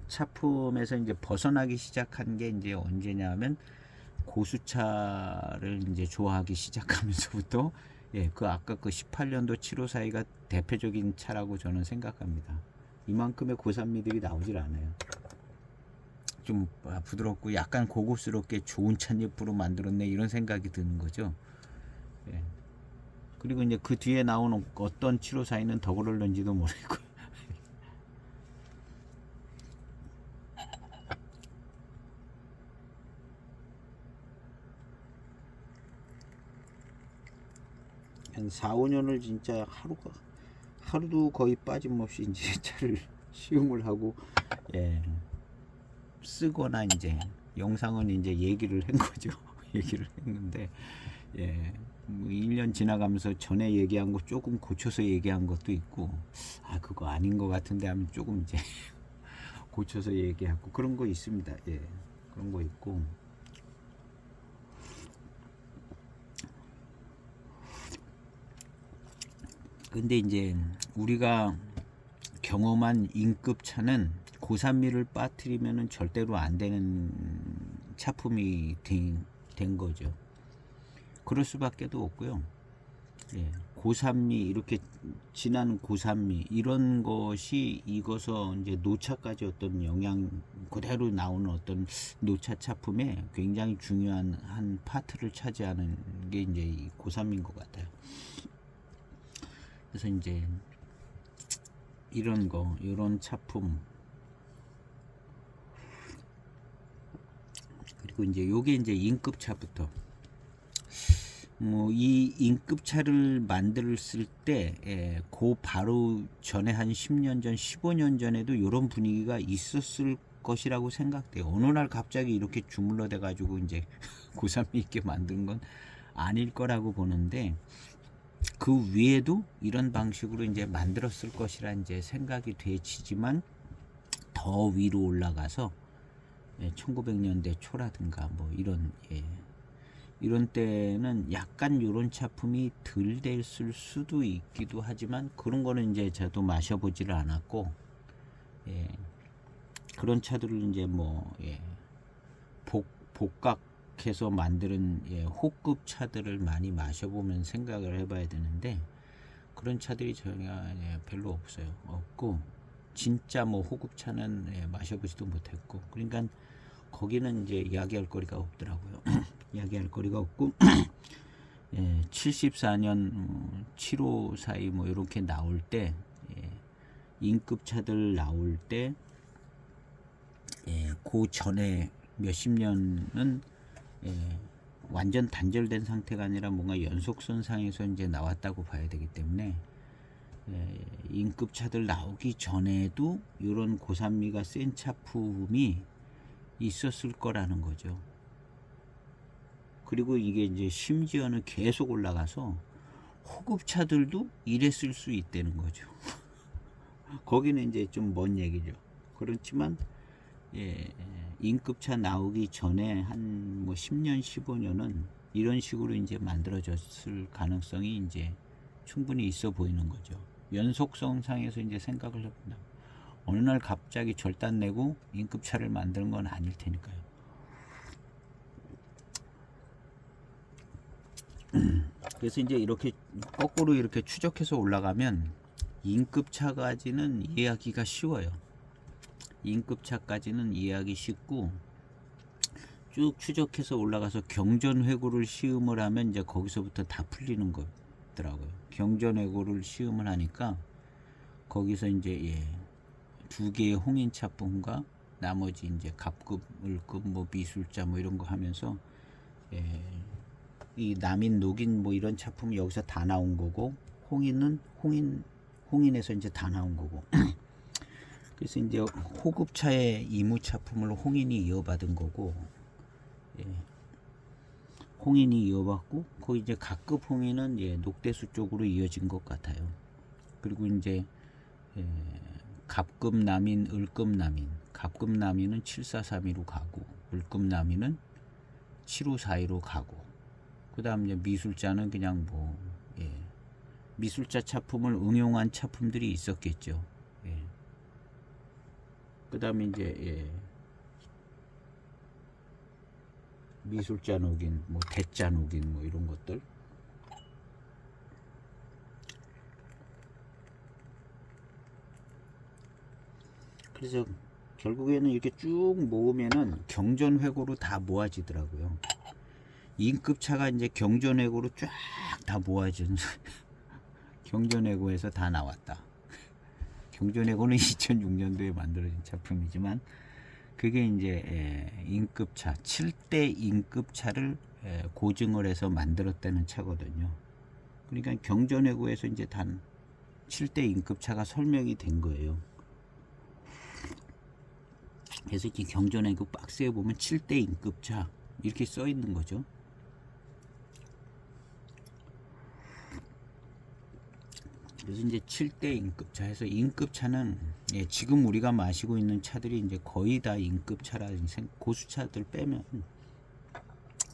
차품에서 이제 벗어나기 시작한 게 이제 언제냐면 고수차를 이제 좋아하기 시작하면서부터 그 아까 그 18년도 754가 대표적인 차라고 저는 생각합니다. 이만큼의 고산미들이 나오질 않아요. 좀 부드럽고 약간 고급스럽게 좋은 찻잎으로 만들었네 이런 생각이 드는 거죠. 그리고 이제 그 뒤에 나오는 어떤 754는 더 그럴는지도 모르겠고 한 4, 5년을 진짜 하루도 거의 빠짐없이 이제 차를 시음을 하고 쓰거나 이제 영상은 이제 얘기를 한 거죠. 얘기를 했는데 뭐 1년 지나가면서 전에 얘기한 거 조금 고쳐서 얘기한 것도 있고 그거 아닌 것 같은데 하면 조금 이제 고쳐서 얘기하고 그런 거 있습니다. 그런 거 있고 근데 이제 우리가 경험한 E급 차는 고산미를 빠뜨리면은 절대로 안 되는 차품이 된 거죠. 그럴 수밖에도 없고요. 예, 고산미, 이렇게 진한 고산미 이런 것이 익어서 이제 노차까지 어떤 영양 그대로 나오는 어떤 노차 차품에 굉장히 중요한 한 파트를 차지하는 게 이제 이 고산미인 것 같아요. 그래서 이제 이런 차품, 그리고 이제 요게 이제 인급 차부터, 이 인급 차를 만들었을 때, 그 바로 전에 한 10년 전, 15년 전에도 이런 분위기가 있었을 것이라고 생각돼요. 어느 날 갑자기 이렇게 주물러대 가지고 이제 고산미 있게 만든 건 아닐 거라고 보는데, 그 위에도 이런 방식으로 이제 만들었을 것이라 이제 생각이 되지만, 더 위로 올라가서 1900년대 초라든가 뭐 이런 이런 때는 약간 이런 차품이 덜 됐을 수도 있기도 하지만, 그런 거는 이제 저도 마셔보지를 않았고, 그런 차들을 이제 뭐 복각해서 만드는 호급 차들을 많이 마셔보면 생각을 해봐야 되는데, 그런 차들이 저희가 별로 없고, 진짜 뭐 호급차는 마셔보지도 못했고, 그러니까 거기는 이제 이야기할 거리가 없더라고요. 이야기할 거리가 없고, 74년 754이 뭐 이렇게 나올 때, 인급 차들 나올 때, 그 전에 몇십 년은 완전 단절된 상태가 아니라 뭔가 연속선상에서 이제 나왔다고 봐야 되기 때문에, 인급 차들 나오기 전에도 이런 고산미가 센 차품이 있었을 거라는 거죠. 그리고 이게 이제 심지어는 계속 올라가서 호급 차들도 이랬을 수 있다는 거죠. 거기는 이제 좀 먼 얘기죠. 그렇지만 인급차 나오기 전에 한 뭐 10년, 15년은 이런 식으로 이제 만들어졌을 가능성이 이제 충분히 있어 보이는 거죠. 연속성 상에서 이제 생각을 해본다. 어느 날 갑자기 절단 내고 인급차를 만드는 건 아닐 테니까요. 그래서 이제 이렇게 거꾸로 이렇게 추적해서 올라가면 인급차까지는 이해하기가 쉬워요. 인급차까지는 이해하기 쉽고, 쭉 추적해서 올라가서 경전회고를 시음을 하면 이제 거기서부터 다 풀리는 거더라고요. 경전회고를 시음을 하니까 거기서 이제 두 개의 홍인차품과 나머지 이제 갑급, 을급, 뭐 미술자 뭐 이런 거 하면서 이 남인, 녹인 뭐 이런 차품이 여기서 다 나온 거고, 홍인은 홍인에서 이제 다 나온 거고. 그래서 이제 호급차의 이무차품을 홍인이 이어받은 거고, 홍인이 이어받고, 거기 이제 각급 홍인은 녹대수 쪽으로 이어진 것 같아요. 그리고 이제 갑급 남인, 을급 남인, 갑급 남인은 7432로 가고, 을급 남인은 7542로 가고, 그 다음 이제 미술자는 그냥 뭐 미술자 차품을 응용한 차품들이 있었겠죠. 그 다음에 이제 미술자 녹인, 뭐 대자 녹인, 뭐 이런 것들. 그래서 결국에는 이렇게 쭉 모으면은 경전회고로 다 모아지더라고요. 인급차가 이제 경전회고로 쫙 다 모아진 경전회고에서 다 나왔다. 경전회고는 2006년도에 만들어진 작품이지만, 그게 이제 인급차, 7대 인급차를 고증을 해서 만들었다는 차거든요. 그러니까 경전회고에서 이제 단 7대 인급차가 설명이 된 거예요. 그래서 이 경전회고 박스에 보면 7대 인급차 이렇게 써 있는 거죠. 그래서 이제 7대 인급차에서, 인급차는 지금 우리가 마시고 있는 차들이 이제 거의 다 인급차라, 고수차들 빼면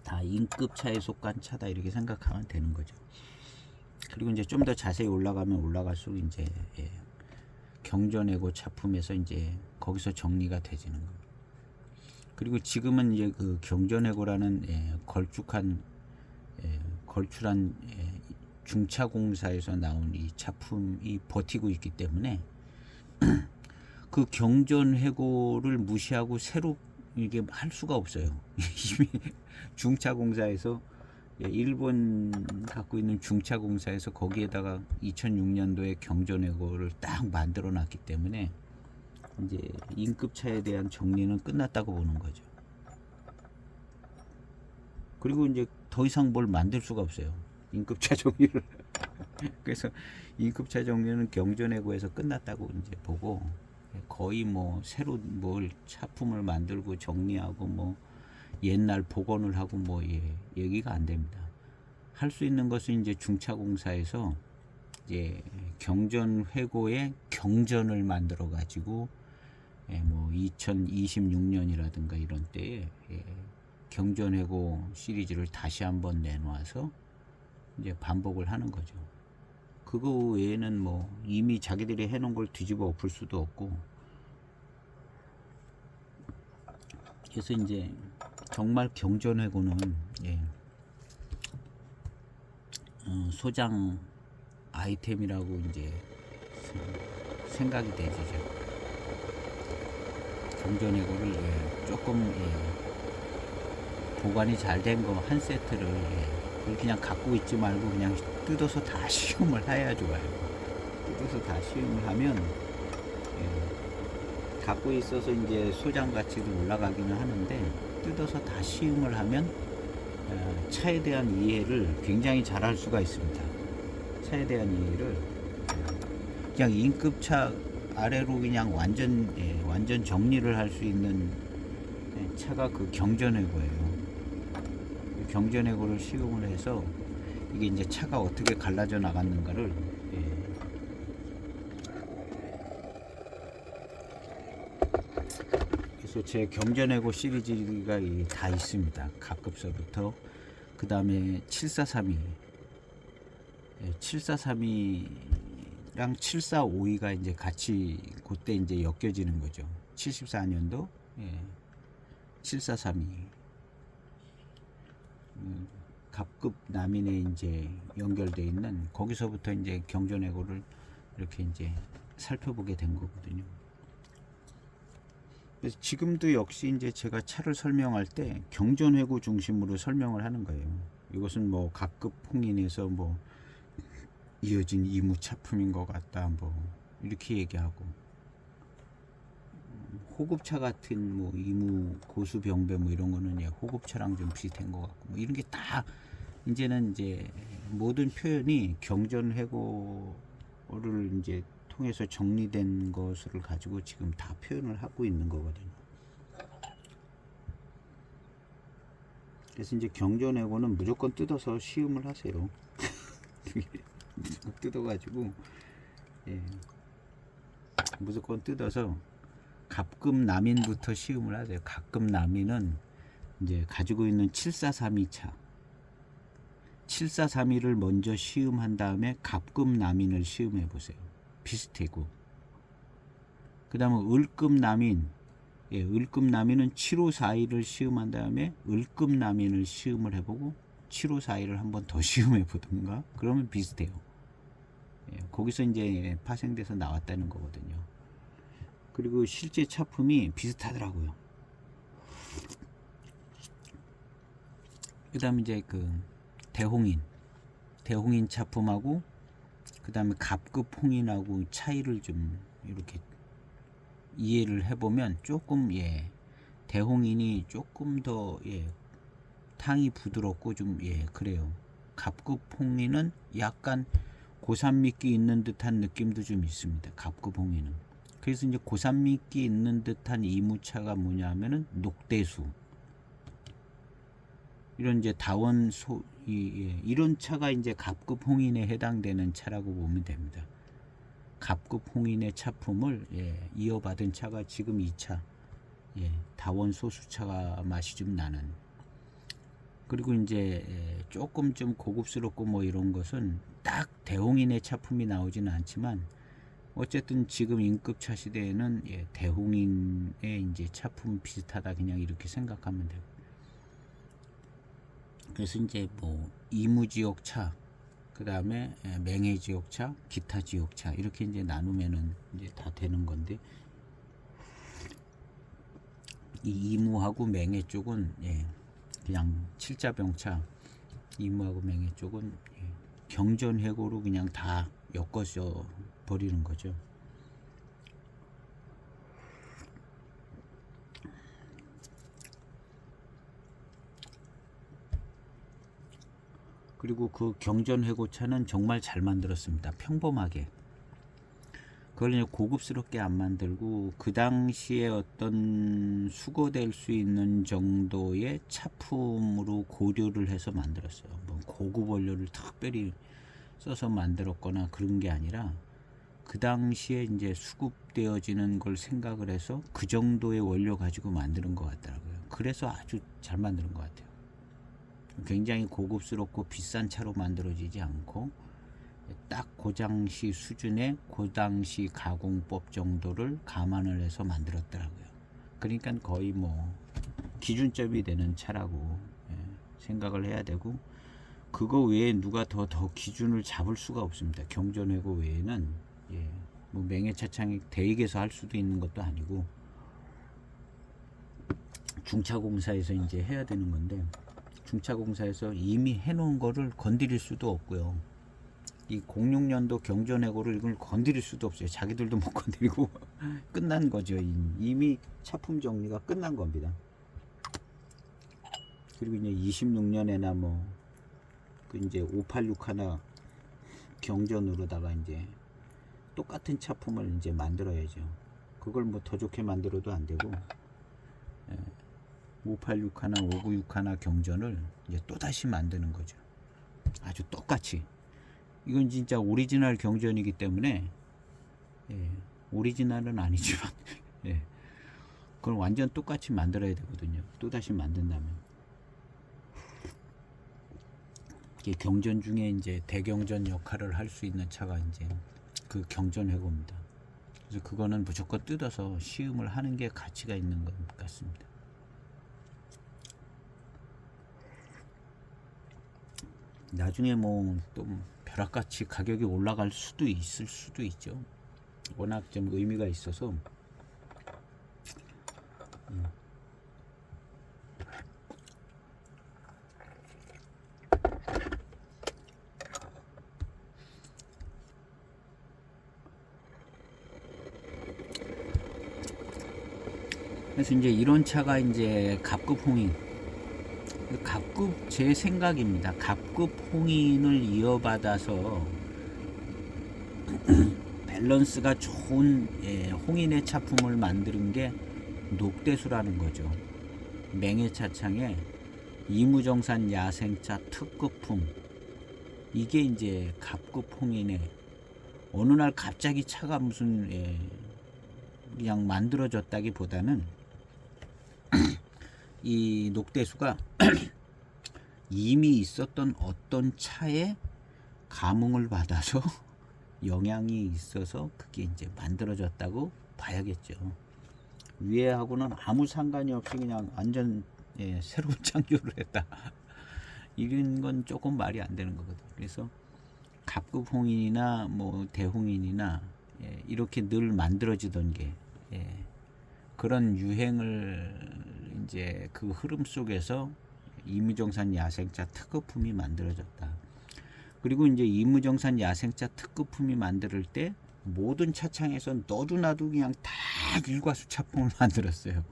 다 인급차에 속한 차다 이렇게 생각하면 되는 거죠. 그리고 이제 좀 더 자세히 올라가면 올라갈수록 이제 경전외고 차품에서 이제 거기서 정리가 되지는 겁니다. 그리고 지금은 이제 그 경전외고라는 걸쭉한 걸출한 중차공사에서 나온 이 차품이 버티고 있기 때문에 그 경전외고를 무시하고 새로 이게 할 수가 없어요. 이미 중차공사에서 일본 갖고 있는 중차공사에서 거기에다가 2006년도에 경전외고를 딱 만들어 놨기 때문에 이제 인급차에 대한 정리는 끝났다고 보는 거죠. 그리고 이제 더 이상 뭘 만들 수가 없어요. 인급차 정리를. 그래서 인급차 정리는 경전외고에서 끝났다고 이제 보고 거의 뭐 새로 뭘 차품을 만들고 정리하고 뭐 옛날 복원을 하고 뭐 얘기가 안 됩니다. 할 수 있는 것은 이제 중차공사에서 이제 경전외고의 경전을 만들어 가지고 뭐 2026년이라든가 이런 때에 경전외고 시리즈를 다시 한번 내놓아서 이제 반복을 하는 거죠. 그거 외에는 뭐 이미 자기들이 해놓은 걸 뒤집어 엎을 수도 없고, 그래서 이제 정말 경전외고는 소장 아이템이라고 이제 생각이 되죠. 경전외고를 조금 보관이 잘 된 거 한 세트를 그냥 갖고 있지 말고 그냥 뜯어서 다 시음을 해야 좋아요. 뜯어서 다 시음을 하면 갖고 있어서 이제 소장 가치도 올라가기는 하는데, 뜯어서 다 시음을 하면 차에 대한 이해를 굉장히 잘 할 수가 있습니다. 차에 대한 이해를 그냥 인급차 아래로 그냥 완전 정리를 할 수 있는 차가 그 경전외고예요. 경전외고를 시음을 해서 이게 이제 차가 어떻게 갈라져 나갔는가를 그래서 제 경전외고 시리즈가 다 있습니다. 가급서부터 그 다음에 7432 7432랑 7452가 이제 같이 그때 이제 엮여지는 거죠. 74년도 7432 갑급 남인에 이제 연결돼 있는, 거기서부터 이제 경전외고를 이렇게 이제 살펴보게 된 거거든요. 그래서 지금도 역시 이제 제가 차를 설명할 때 경전외고 중심으로 설명을 하는 거예요. 이것은 뭐 각급 홍인에서 뭐 이어진 이무 차품인 것 같다, 뭐 이렇게 얘기하고, 호급차 같은 뭐 이무 고수병배 뭐 이런 거는 호급차랑 좀 비슷한 것 같고, 뭐 이런 게 다 이제는 이제 모든 표현이 경전외고를 이제 통해서 정리된 것을 가지고 지금 다 표현을 하고 있는 거거든요. 그래서 이제 경전외고는 무조건 뜯어서 시음을 하세요. 무조건 뜯어가지고 무조건 뜯어서 갑급 남인부터 시음을 하세요. 갑급 남인은 이제 가지고 있는 7432차 7432를 먼저 시음한 다음에 갑급 남인을 시음해 보세요. 비슷하고, 그 다음에 을급 남인 을급 남인은 7542를 시음한 다음에 을급 남인을 시음을 해보고 7542를 한 번 더 시음해 보든가, 그러면 비슷해요. 거기서 이제 파생돼서 나왔다는 거거든요. 그리고 실제 차품이 비슷하더라고요. 그 다음에 이제 그 대홍인 차품하고 그 다음에 갑급 홍인하고 차이를 좀 이렇게 이해를 해보면 조금 대홍인이 조금 더 탕이 부드럽고 좀 그래요. 갑급 홍인은 약간 고산미끼 있는 듯한 느낌도 좀 있습니다. 갑급 홍인은. 그래서 이제 고산미끼 있는 듯한 이무차가 뭐냐면은 녹대수, 이런 이제 다원소 이런 차가 이제 갑급 홍인에 해당되는 차라고 보면 됩니다. 갑급 홍인의 차품을 이어받은 차가 지금 이 차, 다원 소수차가 맛이 좀 나는. 그리고 이제 조금 좀 고급스럽고 뭐 이런 것은 딱 대홍인의 차품이 나오지는 않지만 어쨌든 지금 임급차 시대에는 대홍인의 이제 차품 비슷하다 그냥 이렇게 생각하면 되고. 그래서 이제 뭐 이무지옥차, 그 다음에 맹해지옥차, 기타지옥차 이렇게 이제 나누면은 이제 다 되는 건데, 이 이무하고 맹해 쪽은 그냥 칠자병차, 이무하고 맹해 쪽은 경전해고로 그냥 다 엮어서 버리는 거죠. 그리고 그 경전해고차는 정말 잘 만들었습니다. 평범하게. 그걸 고급스럽게 안 만들고 그 당시에 어떤 수거될 수 있는 정도의 차품으로 고려를 해서 만들었어요. 뭐 고급 원료를 특별히 써서 만들었거나 그런 게 아니라 그 당시에 이제 수급되어지는 걸 생각을 해서 그 정도의 원료 가지고 만드는 것 같더라고요. 그래서 아주 잘 만드는 것 같아요. 굉장히 고급스럽고 비싼 차로 만들어지지 않고 딱 그 당시 수준의 그 당시 가공법 정도를 감안을 해서 만들었더라고요. 그러니까 거의 뭐 기준점이 되는 차라고 생각을 해야 되고, 그거 외에 누가 더 기준을 잡을 수가 없습니다. 경전해고 외에는 뭐 맹해차창이 대익에서 할 수도 있는 것도 아니고 중차공사에서 이제 해야 되는 건데, 중차공사에서 이미 해놓은 거를 건드릴 수도 없고요. 이 06년도 경전해고를 이걸 건드릴 수도 없어요. 자기들도 못 건드리고 끝난 거죠. 이미 차품 정리가 끝난 겁니다. 그리고 이제 26년에나 뭐 그 이제 586 하나 경전으로다가 이제 똑같은 차품을 이제 만들어야죠. 그걸 뭐 더 좋게 만들어도 안 되고 586 하나 596 하나 경전을 이제 또 다시 만드는 거죠. 아주 똑같이. 이건 진짜 오리지널 경전이기 때문에 오리지널은 아니지만 그걸 완전 똑같이 만들어야 되거든요. 또 다시 만든다면. 이게 경전 중에 이제 대경전 역할을 할 수 있는 차가 이제 그 경전해고입니다. 그래서 그거는 무조건 뜯어서 시음을 하는 게 가치가 있는 것 같습니다. 나중에 뭐 또 벼락같이 가격이 올라갈 수도 있을 수도 있죠. 워낙 좀 의미가 있어서. 그래서 이제 이런 차가 이제 갑급 홍인, 갑급 제 생각입니다. 갑급 홍인을 이어받아서 밸런스가 좋은 홍인의 차품을 만드는 게 녹대수라는 거죠. 맹해차창에 이무정산 야생차 특급품, 이게 이제 갑급 홍인의 어느 날 갑자기 차가 무슨 그냥 만들어졌다기보다는 이 녹대수가 이미 있었던 어떤 차에 감흥을 받아서 영향이 있어서 그게 이제 만들어졌다고 봐야겠죠. 위에하고는 아무 상관이 없이 그냥 완전 새로운 창조를 했다. 이런 건 조금 말이 안 되는 거거든요. 그래서 갑급 홍인이나 뭐 대홍인이나 이렇게 늘 만들어지던 게 그런 유행을 이제 그 흐름 속에서 이무정산 야생차 특급품이 만들어졌다. 그리고 이제 이무정산 야생차 특급품이 만들 때 모든 차창에서 너도 나도 그냥 다 일과수 차품을 만들었어요.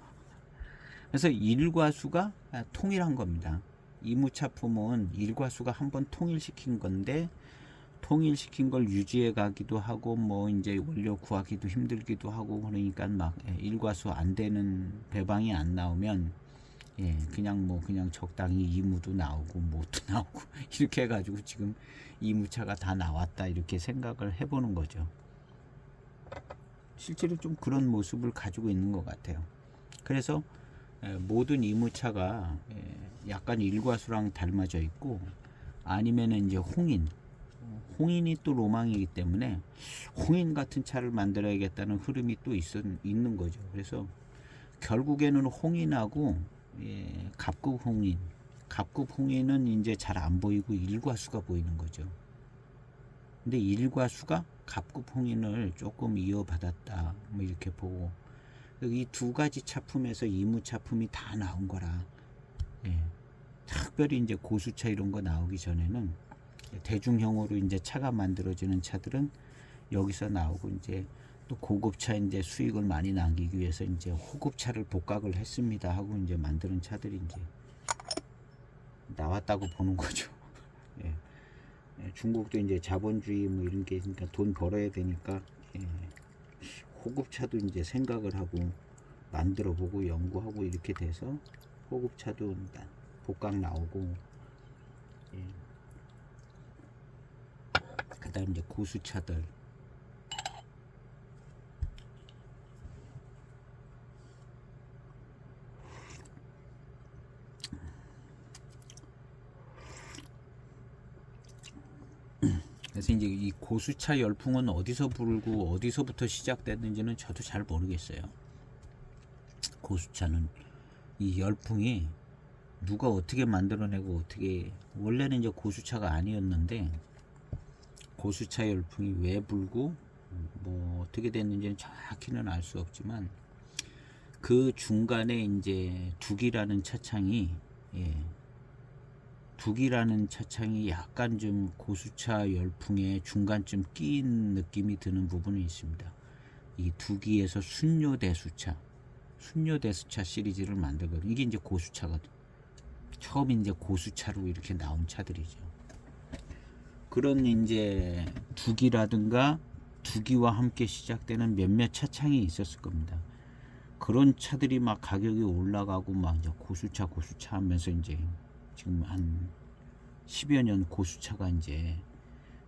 그래서 일과수가 통일한 겁니다. 이무차품은 일과수가 한번 통일시킨 건데, 통일시킨 걸 유지해 가기도 하고 뭐 이제 원료 구하기도 힘들기도 하고 그러니까 막 일과수 안 되는 배방이 안 나오면 그냥 적당히 이무도 나오고 뭐도 나오고 이렇게 해가지고 지금 이무차가 다 나왔다 이렇게 생각을 해보는 거죠. 실제로 좀 그런 모습을 가지고 있는 것 같아요. 그래서 모든 이무차가 약간 일과수랑 닮아져 있고, 아니면은 이제 홍인이 또 로망이기 때문에 홍인 같은 차를 만들어야겠다는 흐름이 또 있는 거죠. 그래서 결국에는 홍인하고, 예, 갑급 홍인은 이제 잘 안 보이고 일과수가 보이는 거죠. 근데 일과수가 갑급 홍인을 조금 이어받았다, 뭐 이렇게 보고, 이 두 가지 차품에서 이무 차품이 다 나온 거라, 예, 특별히 이제 고수차 이런 거 나오기 전에는 대중형으로 이제 차가 만들어지는 차들은 여기서 나오고, 이제 또 고급차 이제 수익을 많이 남기기 위해서 이제 호급차를 복각을 했습니다 하고 이제 만드는 차들이 이제 나왔다고 보는 거죠. 예. 중국도 이제 자본주의 뭐 이런 게 있으니까 돈 벌어야 되니까, 예, 호급차도 이제 생각을 하고 만들어 보고 연구하고 이렇게 돼서 호급차도 복각 나오고, 예. 그다음 이제 고수차들, 그래서 이제 이 고수차 열풍은 어디서 불고 어디서부터 시작됐는지는 저도 잘 모르겠어요. 고수차는 이 열풍이 누가 어떻게 만들어내고 어떻게, 원래는 이제 고수차가 아니었는데 고수차 열풍이 왜 불고 뭐 어떻게 됐는지는 정확히는 알 수 없지만, 그 중간에 이제 둑이라는 차창이, 예, 둑이라는 차창이 약간 좀 고수차 열풍의 중간쯤 끼인 느낌이 드는 부분이 있습니다. 이 둑이에서 순뇨대수차 시리즈를 만들거든요. 이게 이제 고수차거든. 처음 이제 고수차로 이렇게 나온 차들이죠. 그런 이제 둑이라든가 둑이와 함께 시작되는 몇몇 차창이 있었을 겁니다. 그런 차들이 막 가격이 올라가고 막 이제 고수차 하면서 이제 지금 한 10여 년 고수차가 이제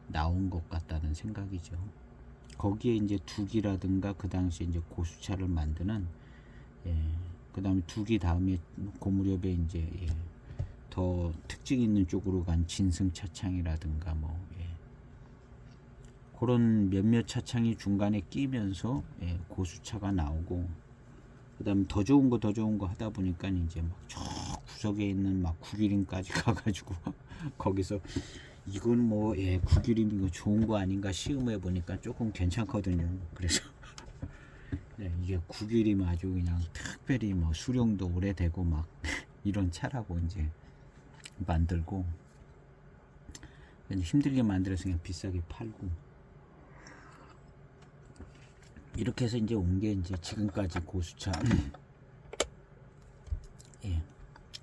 나온 것 같다는 생각이죠. 거기에 이제 둑이라든가 그 당시 이제 고수차를 만드는, 예, 그 다음에 둑이 다음에 그 무렵에 이제, 예, 더 특징 있는 쪽으로 간 진승 차창이라든가 뭐, 예, 그런 몇몇 차창이 중간에 끼면서, 예, 고수차가 나오고, 그 다음에 더 좋은 거 하다 보니까 이제 막 저 구석에 있는 막 구기림까지 가가지고 거기서 이건 뭐, 예, 구기림 이거 좋은 거 아닌가 시음해 보니까 조금 괜찮거든요. 그래서 네, 이게 구기림 아주 그냥 특별히 뭐 수령도 오래되고 막 이런 차라고 이제 만들고, 힘들게 만들어서 그냥 비싸게 팔고, 이렇게 해서 이제 온 게 이제 지금까지 고수차. 예.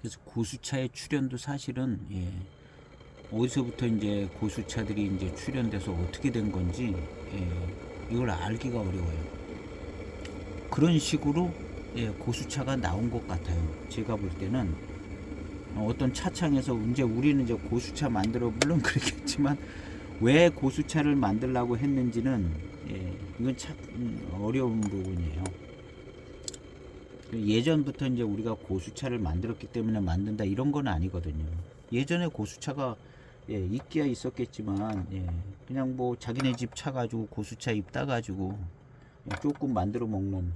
그래서 고수차의 출현도 사실은, 예, 어디서부터 이제 고수차들이 이제 출현돼서 어떻게 된 건지, 예, 이걸 알기가 어려워요. 그런 식으로, 예, 고수차가 나온 것 같아요. 제가 볼 때는 어떤 차창에서 이제 우리는 이제 고수차 만들어, 물론 그렇겠지만 왜 고수차를 만들라고 했는지는, 예, 이건 참 어려운 부분이에요. 예전부터 이제 우리가 고수차를 만들었기 때문에 만든다 이런 건 아니거든요. 예전에 고수차가, 예, 있기야 있었겠지만, 예, 그냥 뭐 자기네 집 차 가지고 고수차 입 따 가지고 조금 만들어 먹는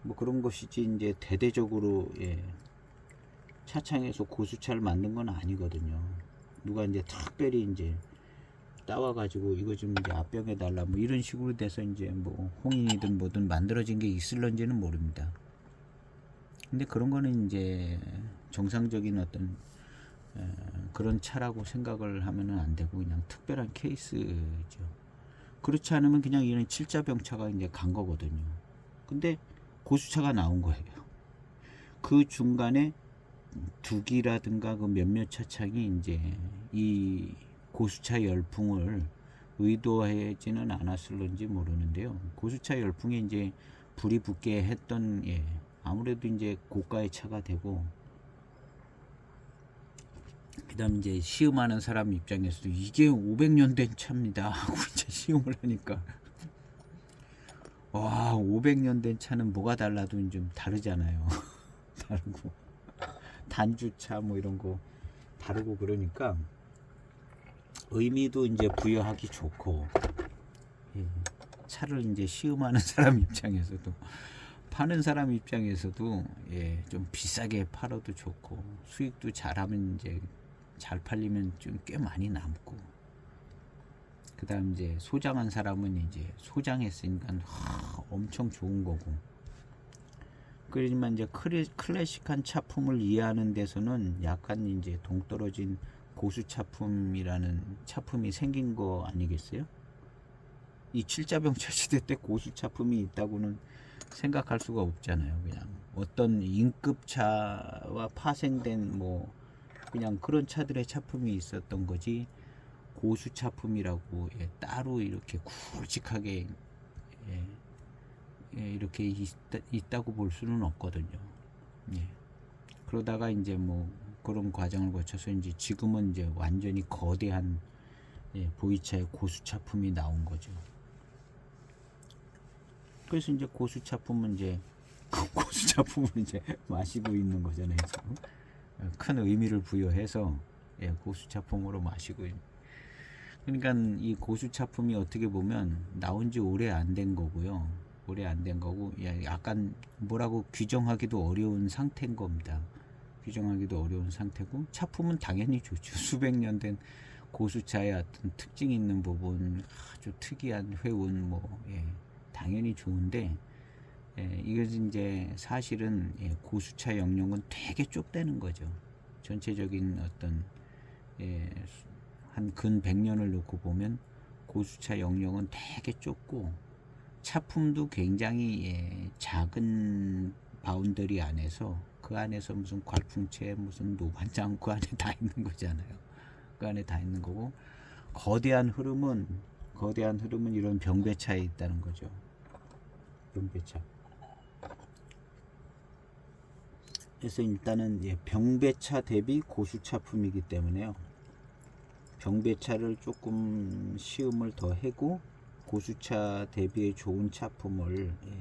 뭐 그런 것이지, 이제 대대적으로, 예, 차창에서 고수차를 만든 건 아니거든요. 누가 이제 특별히 이제 따와가지고 이거 좀 이제 앞병에 달라 뭐 이런 식으로 돼서 이제 뭐 홍인이든 뭐든 만들어진 게 있을런지는 모릅니다. 근데 그런 거는 이제 정상적인 어떤 그런 차라고 생각을 하면은 안 되고 그냥 특별한 케이스죠. 그렇지 않으면 그냥 이런 칠자병차가 이제 간 거거든요. 근데 고수차가 나온 거예요. 그 중간에 둑이라든가 그 몇몇 차창이 이제 이 고수차 열풍을 의도하지는 않았을런지 모르는데요. 고수차 열풍에 이제 불이 붙게 했던, 예, 아무래도 이제 고가의 차가 되고, 그 다음 이제 시음하는 사람 입장에서도 이게 500년 된 차입니다 하고 이제 시음을 하니까, 와, 500년 된 차는 뭐가 달라도 좀 다르잖아요. 다르고 단주차 뭐 이런 거 다르고 그러니까 의미도 이제 부여하기 좋고, 예, 차를 이제 시음하는 사람 입장에서도 파는 사람 입장에서도 예, 좀 비싸게 팔아도 좋고 수익도 잘하면 이제 잘 팔리면 좀 꽤 많이 남고, 그다음 이제 소장한 사람은 이제 소장했으니까 엄청 좋은 거고. 그렇지만 이제 클래식한 차품을 이해하는 데서는 약간 이제 동떨어진 고수 차품이라는 차품이 생긴 거 아니겠어요? 이 칠자병차 시대 때 고수 차품이 있다고는 생각할 수가 없잖아요. 그냥 어떤 인급차와 파생된 뭐 그냥 그런 차들의 차품이 있었던 거지, 고수 차품이라고 예, 따로 이렇게 굵직하게 예, 예, 이렇게 있다고 볼 수는 없거든요. 예. 그러다가 이제 뭐 그런 과정을 거쳐서 이제 지금은 이제 완전히 거대한 예, 보이차의 고수차품이 나온 거죠. 그래서 이제 고수차품은 이제 고수차품을 이제 마시고 있는 거잖아요. 지금. 큰 의미를 부여해서 예, 고수차품으로 마시고 있는. 그러니까 이 고수차품이 어떻게 보면 나온 지 오래 안 된 거고요. 오래 안 된 거고 약간 뭐라고 규정하기도 어려운 상태인 겁니다. 규정하기도 어려운 상태고, 차품은 당연히 좋죠. 수백 년 된 고수차의 어떤 특징 있는 부분, 아주 특이한 회운 뭐 예, 당연히 좋은데 예, 이것은 이제 사실은 예, 고수차 영역은 되게 좁다는 거죠. 전체적인 어떤 예, 한 근 100년을 놓고 보면 고수차 영역은 되게 좁고, 차품도 굉장히 예, 작은 바운더리 안에서, 그 안에서 무슨 괄풍채 무슨 노반장 그 안에 다 있는 거잖아요. 그 안에 다 있는 거고, 거대한 흐름은 이런 병배차에 있다는 거죠. 병배차. 그래서 일단은 예, 병배차 대비 고수차품이기 때문에요. 병배차를 조금 시음을 더 해고 고수차 대비에 좋은 차품을 예,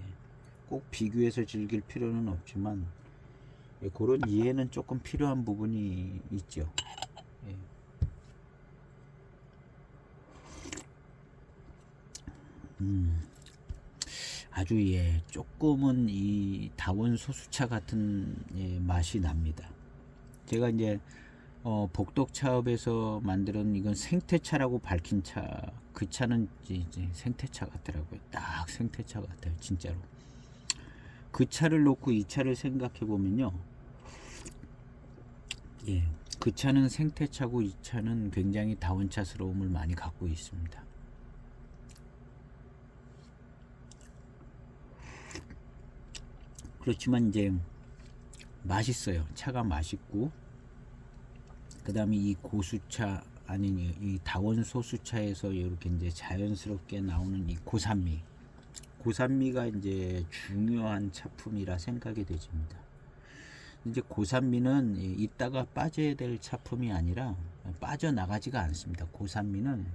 꼭 비교해서 즐길 필요는 없지만 예, 그런 이해는 조금 필요한 부분이 있죠. 예. 아주 예, 조금은 이 다원 소수차 같은 예, 맛이 납니다. 제가 이제 복덕차업에서 만드는 이건 생태차라고 밝힌 차, 그 차는 이제 생태차 같더라고요. 딱 생태차 같아요, 진짜로. 그 차를 놓고 이 차를 생각해 보면요, 예, 그 차는 생태차고 이 차는 굉장히 다원차스러움을 많이 갖고 있습니다. 그렇지만 이제 맛있어요. 차가 맛있고, 그 다음에 이 고수차 아닌 이 다원 소수차에서 이렇게 이제 자연스럽게 나오는 이 고산미가 이제 중요한 차품이라 생각이 되집니다. 이제 고산미는 이따가 빠져야 될 차품이 아니라 빠져나가지가 않습니다. 고산미는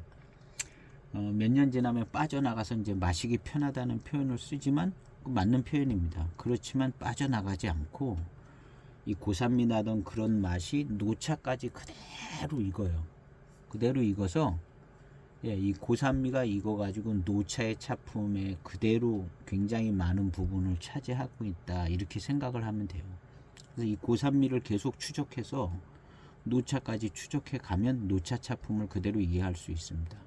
몇 년 지나면 빠져나가서 이제 마시기 편하다는 표현을 쓰지만 맞는 표현입니다. 그렇지만 빠져나가지 않고 이 고산미 나던 그런 맛이 노차까지 그대로 익어요. 그대로 익어서 예, 이 고산미가 익어가지고 노차의 차품에 그대로 굉장히 많은 부분을 차지하고 있다, 이렇게 생각을 하면 돼요. 그래서 이 고산미를 계속 추적해서 노차까지 추적해 가면 노차 차품을 그대로 이해할 수 있습니다.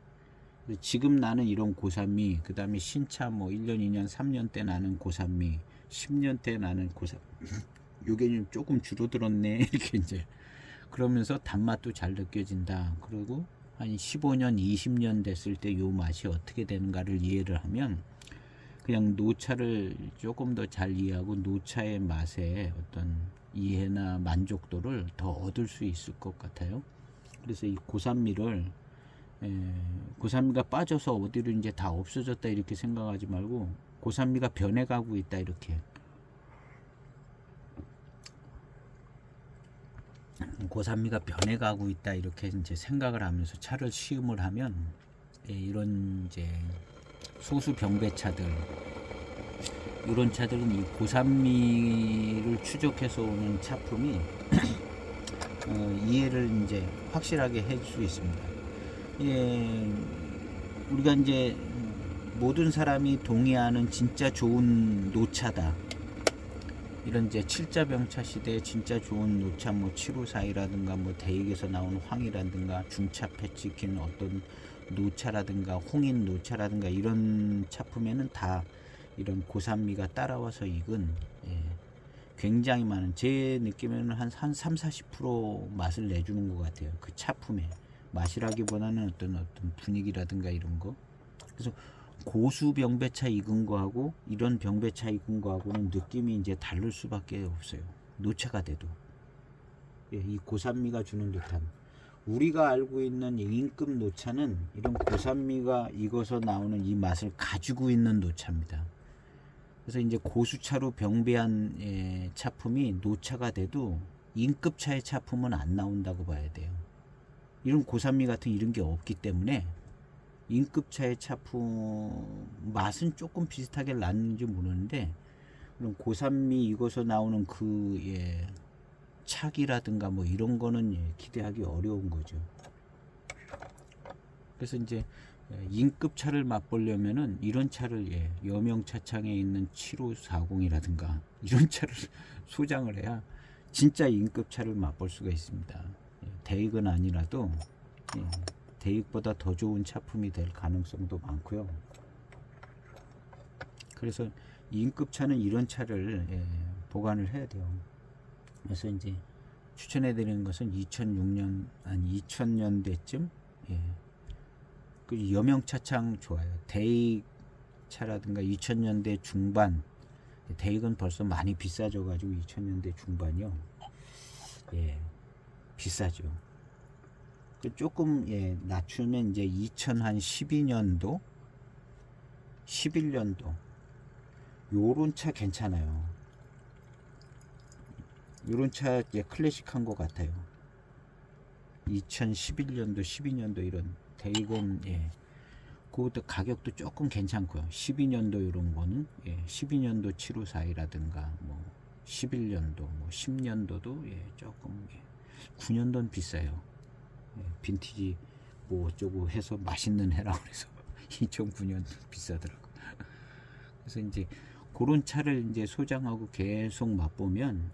지금 나는 이런 고산미, 그 다음에 신차 뭐 1년, 2년, 3년 때 나는 고산미, 10년 때 나는 고산미, 요게 조금 줄어들었네, 이렇게 이제 그러면서 단맛도 잘 느껴진다. 그리고 한 15년, 20년 됐을 때 요 맛이 어떻게 되는가를 이해를 하면 그냥 노차를 조금 더 잘 이해하고 노차의 맛의 어떤 이해나 만족도를 더 얻을 수 있을 것 같아요. 그래서 이 고산미를 고산미가 빠져서 어디로 이제 다 없어졌다 이렇게 생각하지 말고 고산미가 변해가고 있다, 이렇게 고산미가 변해가고 있다 이렇게 이제 생각을 하면서 차를 시음을 하면 이런 이제 소수 병배차들, 이런 차들은 이 고산미를 추적해서 오는 차품이 이해를 이제 확실하게 해줄 수 있습니다. 예, 우리가 이제 모든 사람이 동의하는 진짜 좋은 노차다. 이런 이제 칠자병차 시대에 진짜 좋은 노차, 뭐 754이라든가 뭐 대익에서 나오는 황이라든가 중차패 찍힌 어떤 노차라든가 홍인 노차라든가 이런 차품에는 다 이런 고산미가 따라와서 익은, 예, 굉장히 많은, 제 느낌에는 한 30-40% 맛을 내주는 것 같아요. 그 차품에 맛이라기보다는 어떤 분위기라든가 이런 거. 그래서 고수 병배차 익은 거하고 이런 병배차 익은 거하고는 느낌이 이제 다를 수밖에 없어요. 노차가 돼도. 예, 이 고산미가 주는 듯한, 우리가 알고 있는 A급 노차는 이런 고산미가 익어서 나오는 이 맛을 가지고 있는 노차입니다. 그래서 이제 고수차로 병배한 차품이 노차가 돼도 A급차의 차품은 안 나온다고 봐야 돼요. 이런 고산미 같은 이런 게 없기 때문에 A급차의 차품 맛은 조금 비슷하게 났는지 모르는데, 그런 고산미 익어서 나오는 그 착이라든가 뭐 이런 거는 기대하기 어려운 거죠. 그래서 이제 A급 차를 맛보려면은 이런 차를, 여명차창에 있는 7540이라든가 이런 차를 소장을 해야 진짜 A급 차를 맛볼 수가 있습니다. 대익은 아니라도 대익보다 더 좋은 차품이 될 가능성도 많고요. 그래서 A급 차는 이런 차를 보관을 해야 돼요. 그래서 이제 추천해 드리는 것은 2006년 아니 2000년대쯤, 그 여명차창 좋아요. 대익 차라든가 2000년대 중반, 대익은 벌써 많이 비싸져 가지고 2000년대 중반이요. 비싸죠. 조금 낮추면 이제 2012년도 11년도 요런 차 괜찮아요. 요런 차 클래식한 것 같아요. 2011년도 12년도 이런 대익은 그것도 가격도 조금 괜찮고요. 12년도 이런 거는 12년도 754이라든가 뭐 11년도 뭐 10년도도 조금 9년도는 비싸요. 빈티지 뭐 어쩌고 해서 맛있는 해라 그래서 2009년 비싸더라고. 그래서 이제 그런 차를 이제 소장하고 계속 맛보면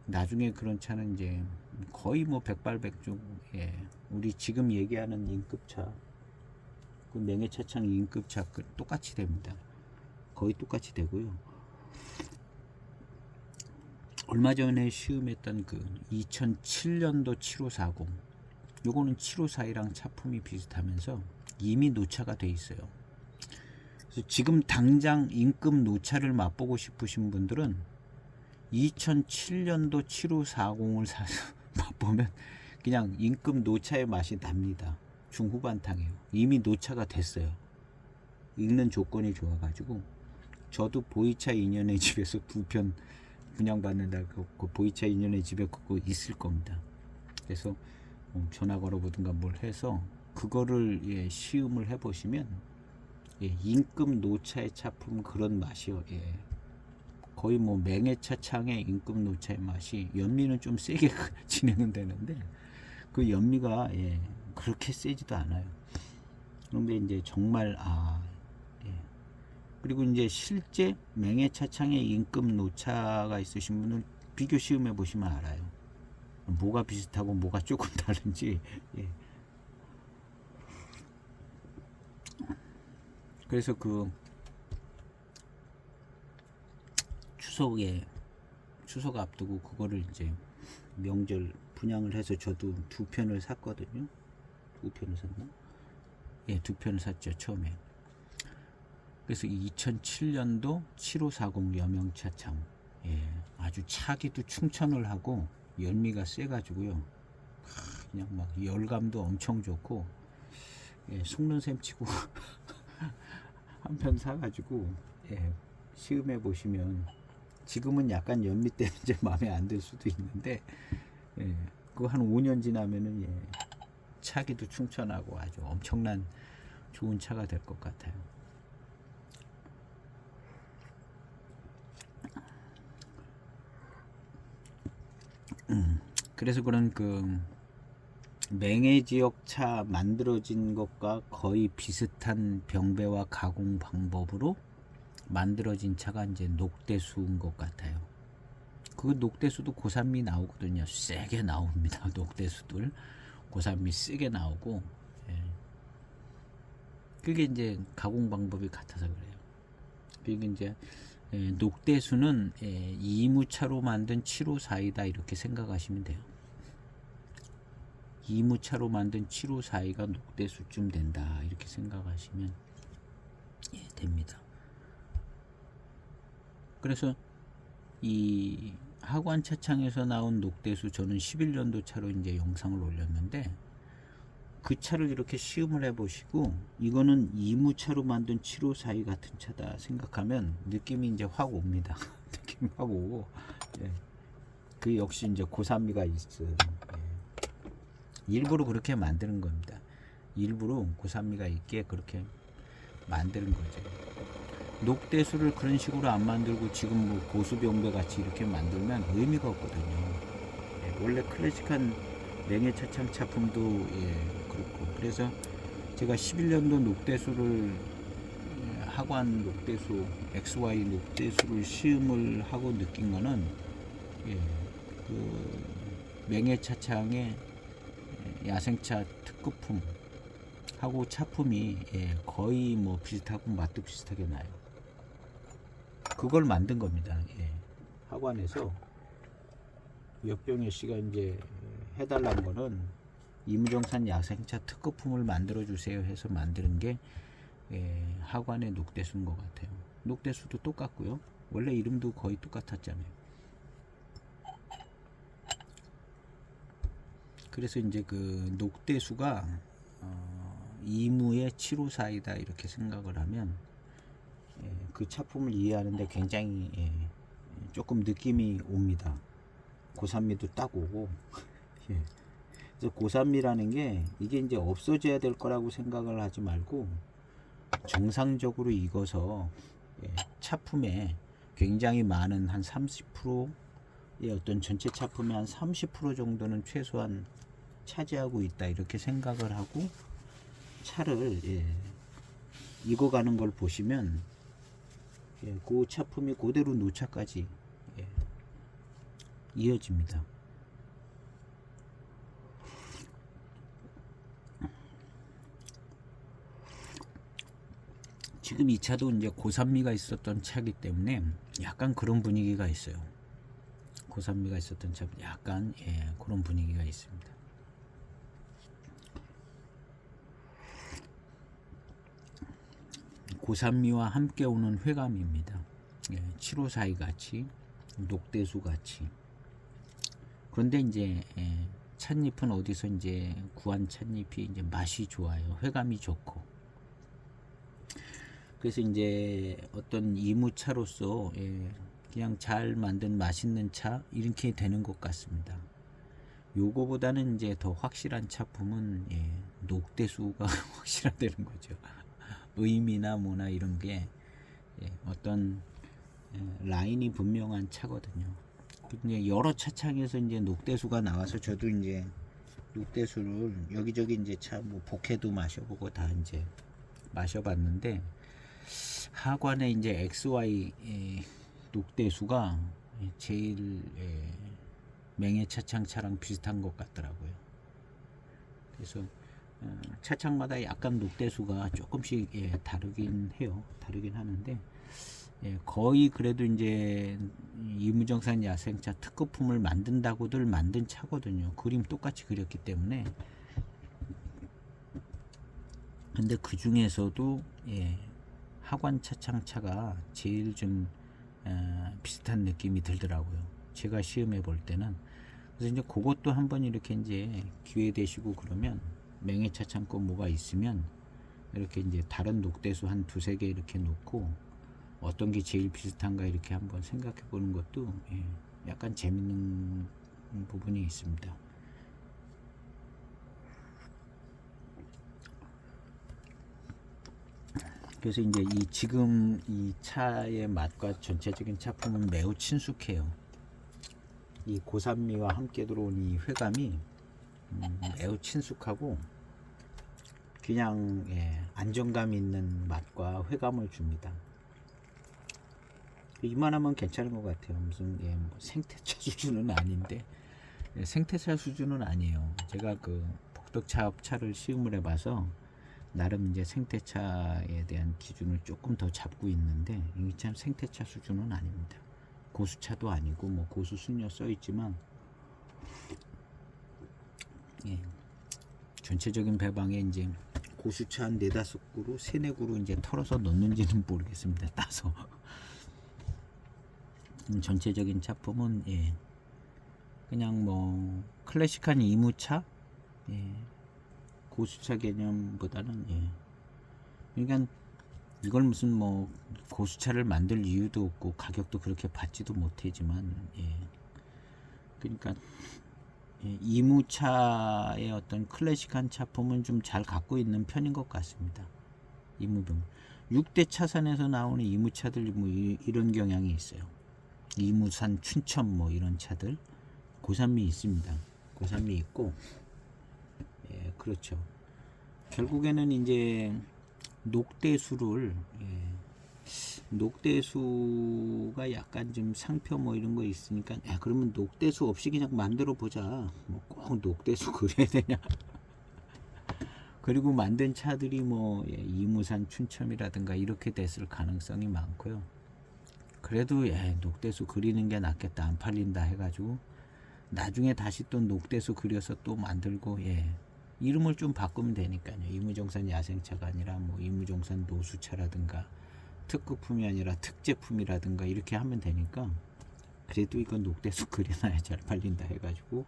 나중에 그런 차는 이제 거의 뭐 백발백중, 우리 지금 얘기하는 A급차, 그 명예차창 A급차 똑같이 됩니다. 거의 똑같이 되고요. 얼마 전에 시음했던 그 2007년도 7540, 요거는 754이랑 차품이 비슷하면서 이미 노차가 돼 있어요. 그래서 지금 당장 A급 노차를 맛보고 싶으신 분들은 2007년도 7540을 사서 맛보면 그냥 A급 노차의 맛이 납니다. 중후반탕이에요. 이미 노차가 됐어요. 읽는 조건이 좋아가지고, 저도 보이차 2년의 집에서 2편 분양받는다, 그 보이차 2년의 집에 그거 있을 겁니다. 그래서 전화 걸어보든가 뭘 해서 그거를 시음을 해보시면 A급 노차의 차품 그런 맛이요. 거의 뭐 맹해차창의 A급 노차의 맛이, 연미는 좀 세게 진행은 되는데 그 연미가 그렇게 세지도 않아요. 그런데 이제 정말 그리고 이제 실제 맹해차창의 A급 노차가 있으신 분은 비교 시음해 보시면 알아요. 뭐가 비슷하고 뭐가 조금 다른지. 그래서 그 추석 앞두고 그거를 이제 명절 분양을 해서 저도 2편을 샀거든요. 2편을 샀나? 2편을 샀죠, 처음에. 그래서 2007년도 7540 여명차창, 아주 차기도 충천을 하고 열미가 세가지고요. 그냥 막 열감도 엄청 좋고, 속는 셈 치고 한 편 사가지고 시음해 보시면, 지금은 약간 연미 때문에 이제 마음에 안 들 수도 있는데, 그거 한 5년 지나면은 차기도 충천하고 아주 엄청난 좋은 차가 될 것 같아요. 그래서 그런 맹해 지역 차 만들어진 것과 거의 비슷한 병배와 가공 방법으로 만들어진 차가 이제 녹대수인 것 같아요. 그 녹대수도 고산미 나오거든요. 세게 나옵니다. 녹대수들 고산미 세게 나오고, 예. 그게 이제 가공 방법이 같아서 그래요. 그게 이제 녹대수는 이무차로 만든 754이다 이렇게 생각하시면 돼요. 이무차로 만든 754이가 녹대수쯤 된다 이렇게 생각하시면 됩니다. 그래서 이 하관 차창에서 나온 녹대수 저는 11년도 차로 이제 영상을 올렸는데 그 차를 이렇게 시음을 해보시고 이거는 이무차로 만든 7542 같은 차다 생각하면 느낌이 이제 확 옵니다. 느낌이 확 오고, 예. 그 역시 이제 고산미가 있어. 예. 일부러 그렇게 만드는 겁니다. 일부러 고산미가 있게 그렇게 만드는 거죠. 녹대수를 그런 식으로 안 만들고 지금 뭐 고수병배 같이 이렇게 만들면 의미가 없거든요. 예. 원래 클래식한 맹해 차창 차품도 그렇고, 그래서 제가 11년도 녹대수를 하관 녹대수 XY 녹대수를 시음을 하고 느낀 거는 그 맹해 차창의 야생차 특급품 하고 차품이 거의 뭐 비슷하고 맛도 비슷하게 나요. 그걸 만든 겁니다. 하관에서 역병혜 씨가 이제 해달라는 거는 이무정산 야생차 특급품을 만들어 주세요 해서 만드는 게 하관의 녹대수인 것 같아요. 녹대수도 똑같고요. 원래 이름도 거의 똑같았잖아요. 그래서 이제 그 녹대수가 이무의 754이다 이렇게 생각을 하면 그 차품을 이해하는데 굉장히 조금 느낌이 옵니다. 고산미도 딱 오고. 그래서 고산미라는 게 이게 이제 없어져야 될 거라고 생각을 하지 말고 정상적으로 익어서 차품에 굉장히 많은 한 30%의 어떤 전체 차품의 한 30% 정도는 최소한 차지하고 있다 이렇게 생각을 하고 차를 익어가는 걸 보시면 그 차품이 그대로 노차까지 이어집니다. 지금 이 차도 이제 고산미가 있었던 차이기 때문에 약간 그런 분위기가 있어요. 고산미가 있었던 차 약간 그런 분위기가 있습니다. 고산미와 함께 오는 회감입니다. 754이 같이 녹대수 같이. 그런데 이제 찻잎은 어디서 이제 구한 찻잎이 이제 맛이 좋아요. 회감이 좋고. 그래서 이제 어떤 이무차로서 그냥 잘 만든 맛있는 차 이렇게 되는 것 같습니다. 요거보다는 이제 더 확실한 차품은 녹대수가 확실하다는 거죠. 의미나 뭐나 이런 게 어떤 라인이 분명한 차거든요. 근데 여러 차창에서 이제 녹대수가 나와서 저도 이제 녹대수를 여기저기 이제 차 뭐 복회도 마셔보고 다 이제 마셔봤는데 하관의 이제 XY 녹대수가 제일 맹해 차창차랑 비슷한 것 같더라고요. 그래서 차창마다 약간 녹대수가 조금씩 다르긴 해요. 다르긴 하는데 거의 그래도 이제 이무정산 야생차 특급품을 만든다고들 만든 차거든요. 그림 똑같이 그렸기 때문에. 근데 그 중에서도 하관 차창차가 제일 좀 비슷한 느낌이 들더라고요. 제가 시음해 볼 때는. 그래서 이제 그것도 한번 이렇게 이제 기회 되시고 그러면 맹해 차창 거 뭐가 있으면 이렇게 이제 다른 녹대수 한 두세 개 이렇게 놓고 어떤 게 제일 비슷한가 이렇게 한번 생각해 보는 것도 약간 재밌는 부분이 있습니다. 그래서 이제 지금 이 차의 맛과 전체적인 차품은 매우 친숙해요. 이 고산미와 함께 들어온 이 회감이 매우 친숙하고 그냥 안정감 있는 맛과 회감을 줍니다. 이만하면 괜찮은 것 같아요. 무슨 뭐 생태차 수준은 아닌데 생태차 수준은 아니에요. 제가 그 복덕차를 시음을 해봐서 나름 이제 생태차에 대한 기준을 조금 더 잡고 있는데 이게 참 생태차 수준은 아닙니다. 고수차도 아니고 뭐 고수 순녀 써 있지만 전체적인 배방에 이제 고수차 한 4-5그루, 3-4그루 이제 털어서 넣는지는 모르겠습니다. 따서 전체적인 차품은 그냥 뭐 클래식한 이무차, 고수차 개념보다는 그러니까 이걸 무슨 뭐 고수차를 만들 이유도 없고 가격도 그렇게 받지도 못하지만 그러니까 이무차의 어떤 클래식한 차품은 좀 잘 갖고 있는 편인 것 같습니다. 이무병 6대 차산에서 나오는 이무차들 뭐 이런 경향이 있어요. 이무산, 춘천 뭐 이런 차들 고산미 있습니다. 고산미 있고 그렇죠. 결국에는 이제 녹대수를 녹대수가 약간 좀 상표 뭐 이런 거 있으니까 그러면 녹대수 없이 그냥 만들어 보자. 뭐 꼭 녹대수 그래야 되냐? 그리고 만든 차들이 뭐 이무산, 춘첨이라든가 이렇게 됐을 가능성이 많고요. 그래도 녹대수 그리는 게 낫겠다, 안 팔린다 해가지고 나중에 다시 또 녹대수 그려서 또 만들고 이름을 좀 바꾸면 되니까요. 이무정산 야생차가 아니라 뭐 이무정산 노수차라든가 특급품이 아니라 특제품이라든가 이렇게 하면 되니까 그래도 이건 녹대수 그려놔야 잘 팔린다 해가지고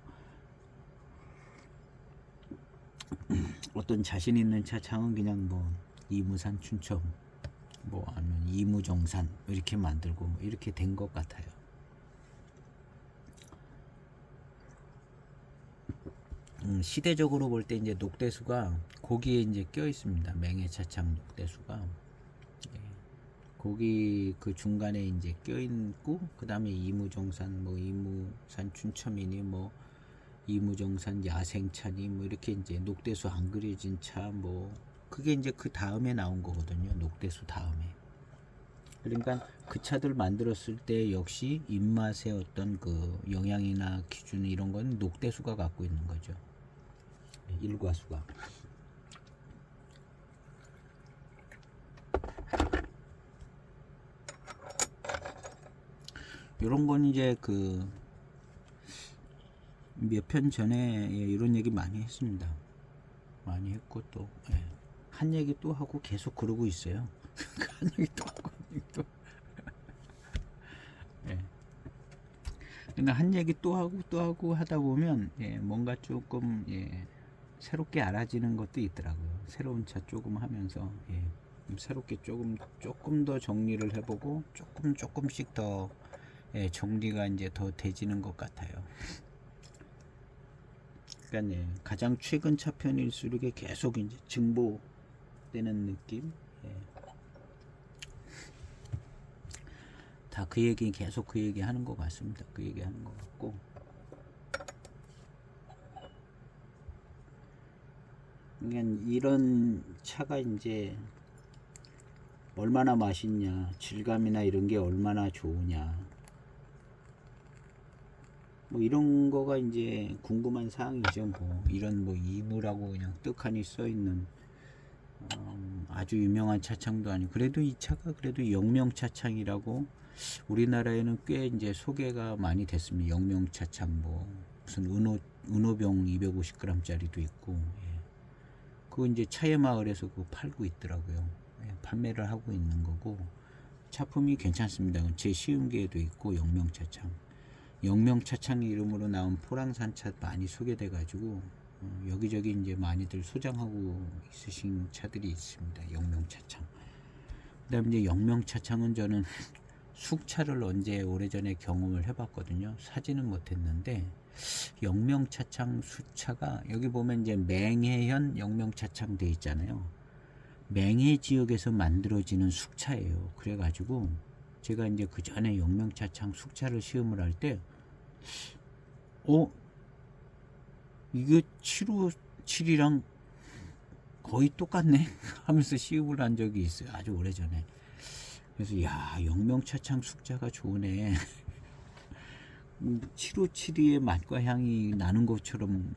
어떤 자신 있는 차창은 그냥 뭐 이무산 춘천 뭐 아니면 이무정산 이렇게 만들고 뭐 이렇게 된 것 같아요. 시대적으로 볼 때 이제 녹대수가 거기에 이제 껴 있습니다. 맹해차창 녹대수가 거기 그 중간에 이제 껴 있고 그 다음에 이무정산 뭐 이무산 춘첨이니 뭐 이무정산 야생차니 뭐 이렇게 이제 녹대수 안 그려진 차 뭐 그게 이제 그 다음에 나온 거거든요. 녹대수 다음에. 그러니까 그 차들 만들었을 때 역시 입맛의 어떤 그 영양이나 기준 이런 건 녹대수가 갖고 있는 거죠. 일과수가. 이런 건 이제 그 몇 편 전에 이런 얘기 많이 했습니다. 많이 했고 또 한 얘기 또 하고 계속 그러고 있어요. 한 얘기 또 하고 한 얘기 또. 그러니까 한 얘기 또 하고 하다 보면 뭔가 조금 새롭게 알아지는 것도 있더라고요. 새로운 차 조금 하면서 새롭게 조금 더 정리를 해보고 조금씩 더 정리가 이제 더 되지는 것 같아요. 그러니까 가장 최근 차편일수록 계속 이제 증보되는 느낌. 다 그 얘기 계속 그 얘기 하는 것 같습니다. 그 얘기 하는 것 같고. 그러니까 이런 차가 이제 얼마나 맛있냐, 질감이나 이런 게 얼마나 좋으냐, 뭐 이런 거가 이제 궁금한 사항이죠. 뭐 이런 뭐 이무라고 그냥 떡하니 써 있는 아주 유명한 차창도 아니고 그래도 이 차가 그래도 영명차창이라고 우리나라에는 꽤 이제 소개가 많이 됐습니다. 영명차창 뭐 무슨 은호병 250g짜리도 있고 그거 이제 차의 마을에서 그거 팔고 있더라고요. 판매를 하고 있는 거고 차품이 괜찮습니다. 제 시음기에도 있고 영명차창. 영명차창 이름으로 나온 포랑산차 많이 소개돼 가지고 여기저기 이제 많이들 소장하고 있으신 차들이 있습니다. 영명차창. 그다음에 이제 영명차창은 저는 숙차를 언제 오래전에 경험을 해봤거든요. 사지는 못했는데 영명차창 수차가 여기 보면 이제 맹해현 영명차창 돼 있잖아요. 맹해 지역에서 만들어지는 숙차예요. 그래가지고 제가 이제 그 전에 영명차창 숙차를 시음을 할 때 이거 757이랑 거의 똑같네 하면서 시음을 한 적이 있어요. 아주 오래전에. 그래서 야, 영명차창 숙자가 좋으네. 7572의 맛과 향이 나는 것처럼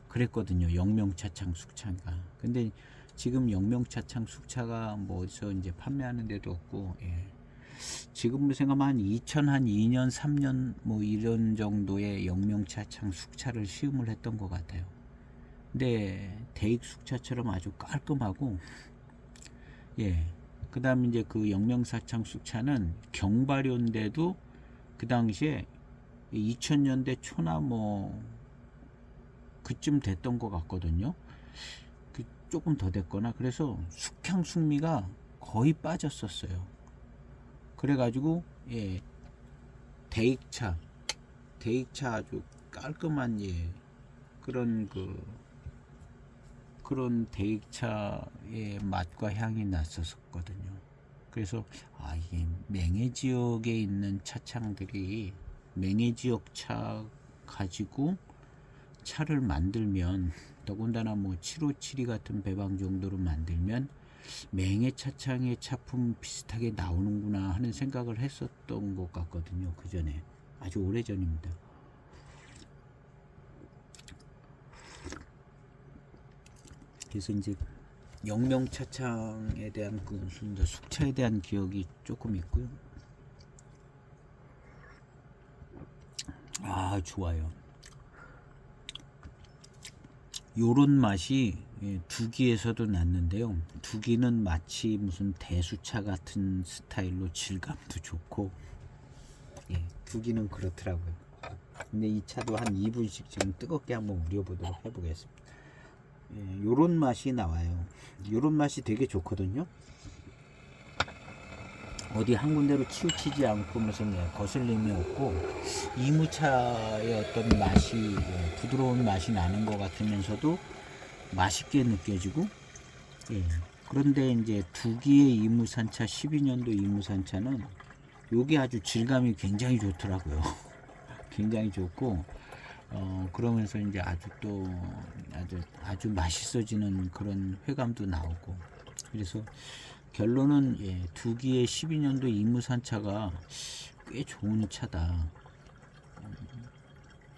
그랬거든요. 영명차창 숙차가. 근데 지금 영명차창 숙차가 뭐 어디서 이제 판매하는 데도 없고, 지금 생각하면 한 2002년 3년 뭐 이런 정도의 영명차창 숙차를 시음을 했던 것 같아요. 근데 대익 숙차처럼 아주 깔끔하고, 그 다음 이제 그 영명차창 숙차는 경발효인데도 그 당시에 2000년대 초나 뭐 그쯤 됐던 것 같거든요. 조금 더 됐거나. 그래서 숙향 숙미가 거의 빠졌었어요. 그래가지고 대익차 아주 깔끔한 그런 대익차의 맛과 향이 났었거든요. 그래서 이게 맹해 지역에 있는 차창들이 맹해 지역 차 가지고 차를 만들면, 더군다나 뭐 7572 같은 배방 정도로 만들면 맹해 차창의 차품 비슷하게 나오는구나 하는 생각을 했었던 것 같거든요. 그 전에 아주 오래 전입니다. 그래서 이제 영명차창에 대한 그 무슨 숙차에 대한 기억이 조금 있고요. 좋아요. 요런 맛이 두기에서도 났는데요. 두기는 마치 무슨 대수차 같은 스타일로 질감도 좋고, 두기는 그렇더라고요. 근데 이 차도 한 2분씩 지금 뜨겁게 한번 우려보도록 해보겠습니다. 요런 맛이 나와요. 요런 맛이 되게 좋거든요. 어디 한 군데로 치우치지 않고 무슨 거슬림이 없고, 이무차의 어떤 맛이 부드러운 맛이 나는 것 같으면서도 맛있게 느껴지고, 그런데 이제 두기의 이무산차 12년도 이무산차는 요게 아주 질감이 굉장히 좋더라고요. 굉장히 좋고, 그러면서 이제 아주 맛있어지는 그런 회감도 나오고. 그래서 결론은 두기의 12년도 이무산차가 꽤 좋은 차다.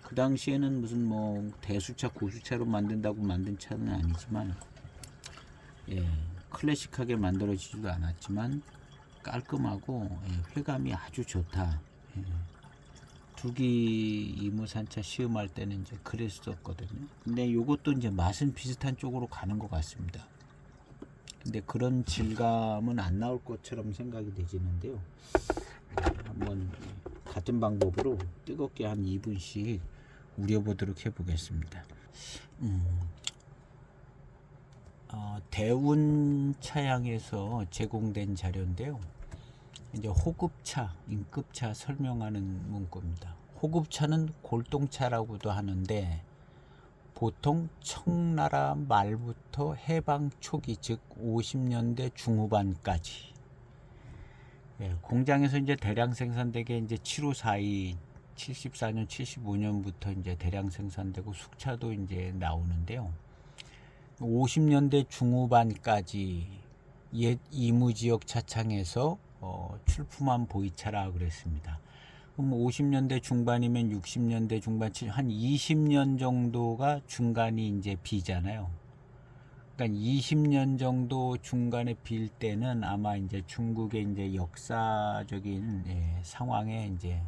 그 당시에는 무슨 뭐 대수차 고수차로 만든다고 만든 차는 아니지만, 클래식하게 만들어지지도 않았지만 깔끔하고 회감이 아주 좋다. 두기 이무산차 시음할 때는 이제 그랬었거든요. 근데 요것도 이제 맛은 비슷한 쪽으로 가는 것 같습니다. 근데 그런 질감은 안 나올 것처럼 생각이 되지는데요. 한번 같은 방법으로 뜨겁게 한 2분씩 우려보도록 해보겠습니다. 대운 차량에서 제공된 자료인데요. 이제 호급차, 임급차 설명하는 문구입니다. 호급차는 골동차라고도 하는데, 보통 청나라 말부터 해방 초기, 즉 50년대 중후반까지 공장에서 이제 대량 생산되게 이제 7542 74년 75년부터 이제 대량 생산되고 숙차도 이제 나오는데요. 50년대 중후반까지 옛 이무지역 차창에서 출품한 보이차라 그랬습니다. 그럼 50년대 중반이면 60년대 중반, 한 20년 정도가 중간이 이제 비잖아요. 그러니까 20년 정도 중간에 빌 때는 아마 이제 중국의 이제 역사적인 상황에 이제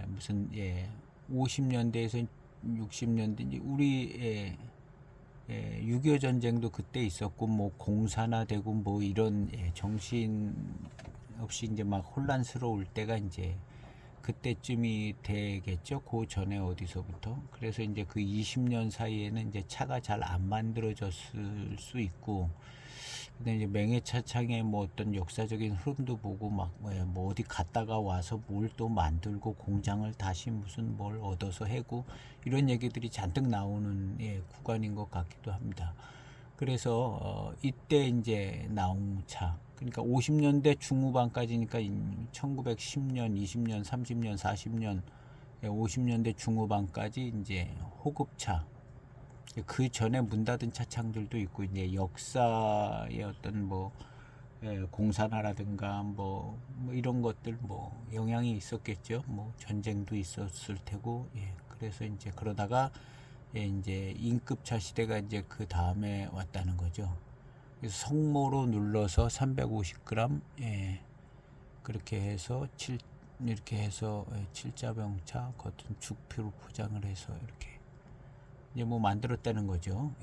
무슨 50년대에서 60년대 이제 우리 6.25 전쟁도 그때 있었고, 뭐 공사나 되고 뭐 이런 정신 없이 이제 막 혼란스러울 때가 이제 그때쯤이 되겠죠. 그 전에 어디서부터. 그래서 이제 그 20년 사이에는 이제 차가 잘 안 만들어졌을 수 있고, 근데 이제 맹해차창의 뭐 어떤 역사적인 흐름도 보고 막 뭐 어디 갔다가 와서 뭘 또 만들고 공장을 다시 무슨 뭘 얻어서 해고 이런 얘기들이 잔뜩 나오는 구간인 것 같기도 합니다. 그래서 이때 이제 나온 차, 그러니까 50년대 중후반까지니까 1910년, 20년, 30년, 40년 50년대 중후반까지 이제 호급차, 그 전에 문 닫은 차창들도 있고 이제 역사의 어떤 뭐 공사나라든가 뭐 이런 것들 뭐 영향이 있었겠죠. 뭐 전쟁도 있었을 테고, 그래서 이제 그러다가 이제 인급차 시대가 이제 그 다음에 왔다는 거죠. 그래서 성모로 눌러서 350g, 그렇게 해서 이렇게 해서 칠자병차 겉은 죽피로 포장을 해서 이렇게 이제 뭐 만들었다는 거죠.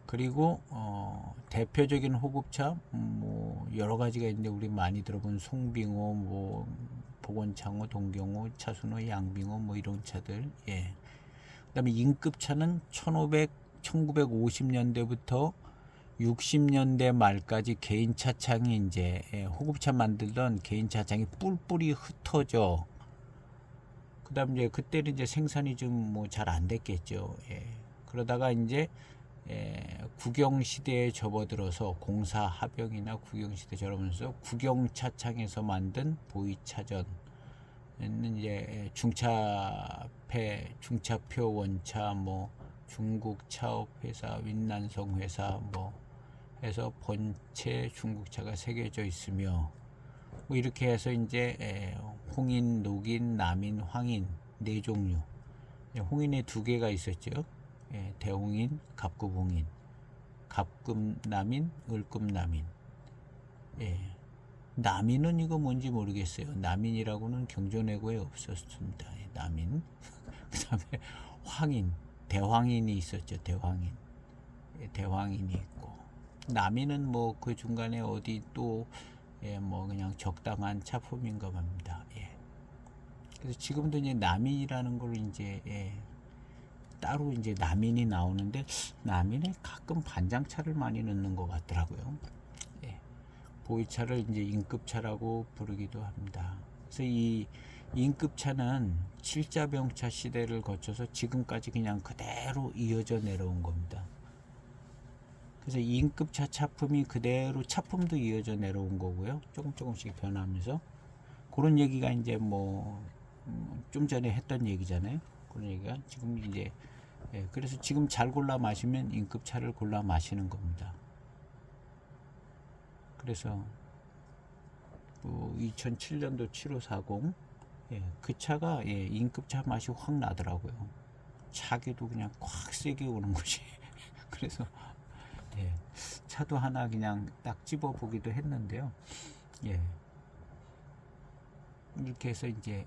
그리고 대표적인 호급차 뭐 여러 가지가 있는데 우리 많이 들어본 송빙호, 뭐 복원창호, 동경호, 차순호, 양빙호 뭐 이런 차들. 그다음에 인급차는 1950년대부터 60년대 말까지 개인 차창이 이제 호급차 만들던 개인 차창이 뿔뿔이 흩어져. 그다음 이제 그때는 이제 생산이 좀 뭐 잘 안 됐겠죠. 그러다가 이제 국영 시대에 접어들어서 공사 하병이나 국영 시대 접어들면서 국영 차창에서 만든 보이차전은 이제 중차표 원차, 뭐 중국 차업 회사, 윈난성 회사 뭐 해서 본체 중국차가 새겨져 있으며, 뭐 이렇게 해서 이제 홍인, 녹인, 남인, 황인 네 종류. 홍인에 두 개가 있었죠. 대홍인, 갑급홍인, 갑급남인, 을급남인. 남인은 이거 뭔지 모르겠어요. 남인이라고는 경전외고에 없었습니다. 남인. 그다음에 황인, 대황인이 있었죠. 대황인. 대황인이 있고, 남인은 뭐 그 중간에 어디 또 뭐 그냥 적당한 차품인가 봅니다. 그래서 지금도 이제 남인이라는 걸 이제 따로 이제 남인이 나오는데, 남인에 가끔 반장차를 많이 넣는 것 같더라고요. 보이차를 이제 인급차라고 부르기도 합니다. 그래서 이 인급차는 칠자병차 시대를 거쳐서 지금까지 그냥 그대로 이어져 내려온 겁니다. 그래서 인급차 차품이 그대로 차품도 이어져 내려온 거고요. 조금씩 변하면서 그런 얘기가 이제 뭐 좀 전에 했던 얘기잖아요. 그런 얘기가 지금 이제 그래서 지금 잘 골라 마시면 인급차를 골라 마시는 겁니다. 그래서 2007년도 7540 그 차가 인급차 맛이 확 나더라고요. 차기도 그냥 꽉 세게 오는 것이. 그래서 차도 하나 그냥 딱 집어 보기도 했는데요. 이렇게 해서 이제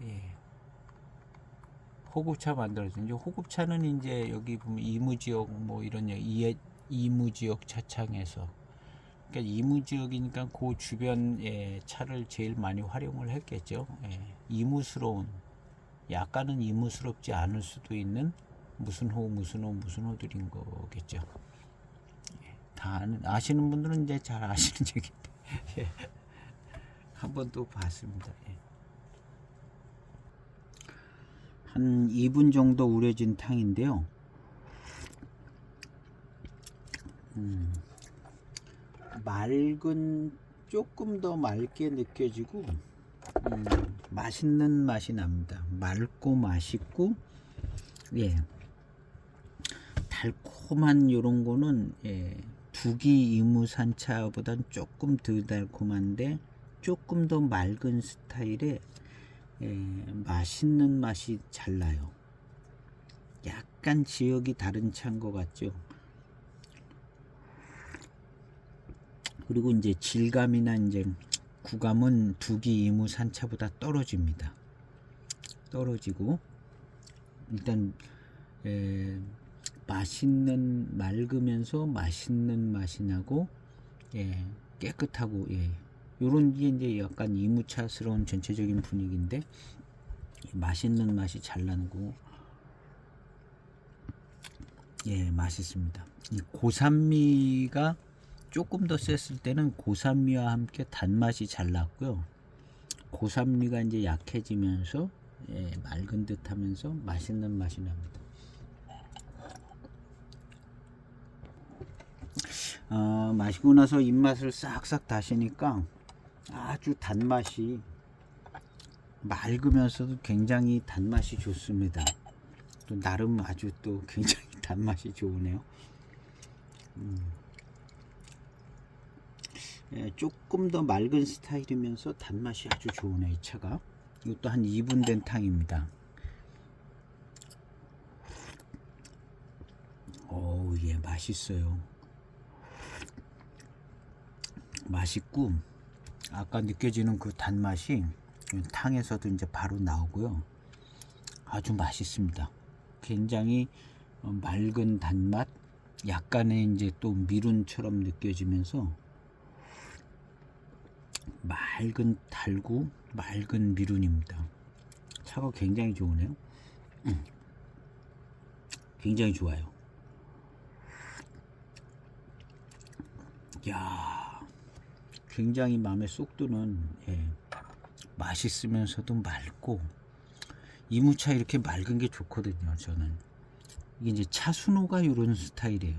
호급차 만들어진, 이제 호급차는 이제 여기 보면 이무지역 뭐 이런 이무지역 차창에서, 그러니까 이무지역이니까 그 주변에 차를 제일 많이 활용을 했겠죠. 이무스러운, 약간은 이무스럽지 않을 수도 있는 무슨 호들인 거겠죠. 다 아시는 분들은 이제 잘 아시는 얘기인데 한번 또 봤습니다. 한 2분 정도 우려진 탕인데요. 맑은, 조금 더 맑게 느껴지고 맛있는 맛이 납니다. 맑고 맛있고, 달콤한 요런 거는 두기 이무산차보단 조금 덜 달콤한데 조금 더 맑은 스타일의 맛있는 맛이 잘 나요. 약간 지역이 다른 차인 것 같죠. 그리고 이제 질감이나 이제 구감은 두기 이무 산차보다 떨어집니다. 떨어지고 일단 맛있는, 맑으면서 맛있는 맛이 나고 깨끗하고 요런 게 이제 약간 이무차스러운 전체적인 분위기인데 맛있는 맛이 잘 나고 맛있습니다. 이 고산미가 조금 더 셌을 때는 고산미와 함께 단맛이 잘 났고요. 고산미가 이제 약해지면서 맑은 듯 하면서 맛있는 맛이 납니다. 마시고 나서 입맛을 싹싹 다시니까 아주 단맛이 맑으면서도 굉장히 단맛이 좋습니다. 또 나름 아주 또 굉장히 단맛이 좋으네요. 예, 조금 더 맑은 스타일이면서 단맛이 아주 좋으네 이 차가. 이것도 한 2분 된 탕입니다. 어우, 예, 맛있어요. 맛있고 아까 느껴지는 그 단맛이 탕에서도 이제 바로 나오고요. 아주 맛있습니다. 굉장히 맑은 단맛, 약간의 이제 또 미룬처럼 느껴지면서 맑은 달고 맑은 미룬입니다. 차가 굉장히 좋으네요. 굉장히 좋아요. 야, 굉장히 마음에 쏙 드는, 예, 맛있으면서도 맑고, 이무차 이렇게 맑은 게 좋거든요. 저는 이게 이제 차순호가 이런 스타일이에요.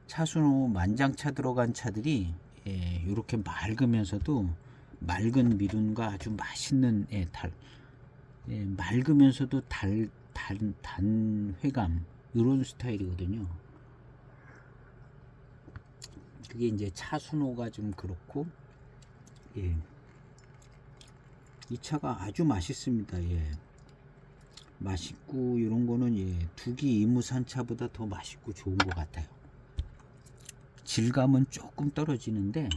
차순호 만장차 들어간 차들이, 예, 이렇게 맑으면서도 맑은 미륜과 아주 맛있는, 예, 예, 맑으면서도 단 회감, 이런 스타일이거든요. 그게 이제 차순호가 좀 그렇고, 예, 이 차가 아주 맛있습니다. 예, 맛있고 이런 거는, 예, 두기 이무산 차보다 더 맛있고 좋은 것 같아요. 질감은 조금 떨어지는데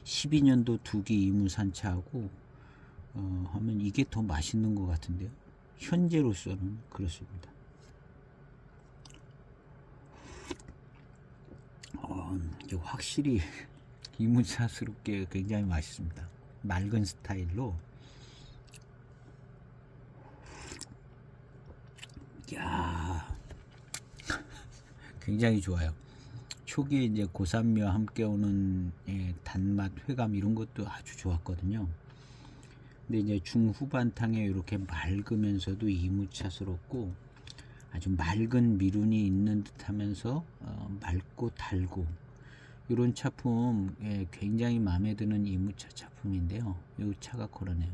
12년도 두기 이무산 차하고 하면 이게 더 맛있는 것 같은데요. 현재로서는 그렇습니다. 이게 확실히 이무차스럽게 굉장히 맛있습니다. 맑은 스타일로. 야, 굉장히 좋아요. 초기에 이제 고산미와 함께 오는, 예, 단맛, 회감 이런 것도 아주 좋았거든요. 근데 이제 중후반탕에 이렇게 맑으면서도 이무차스럽고 아주 맑은 미륜이 있는 듯하면서 맑고 달고 이런 차품, 예, 굉장히 마음에 드는 이무차 차품인데요. 이 차가 그러네요.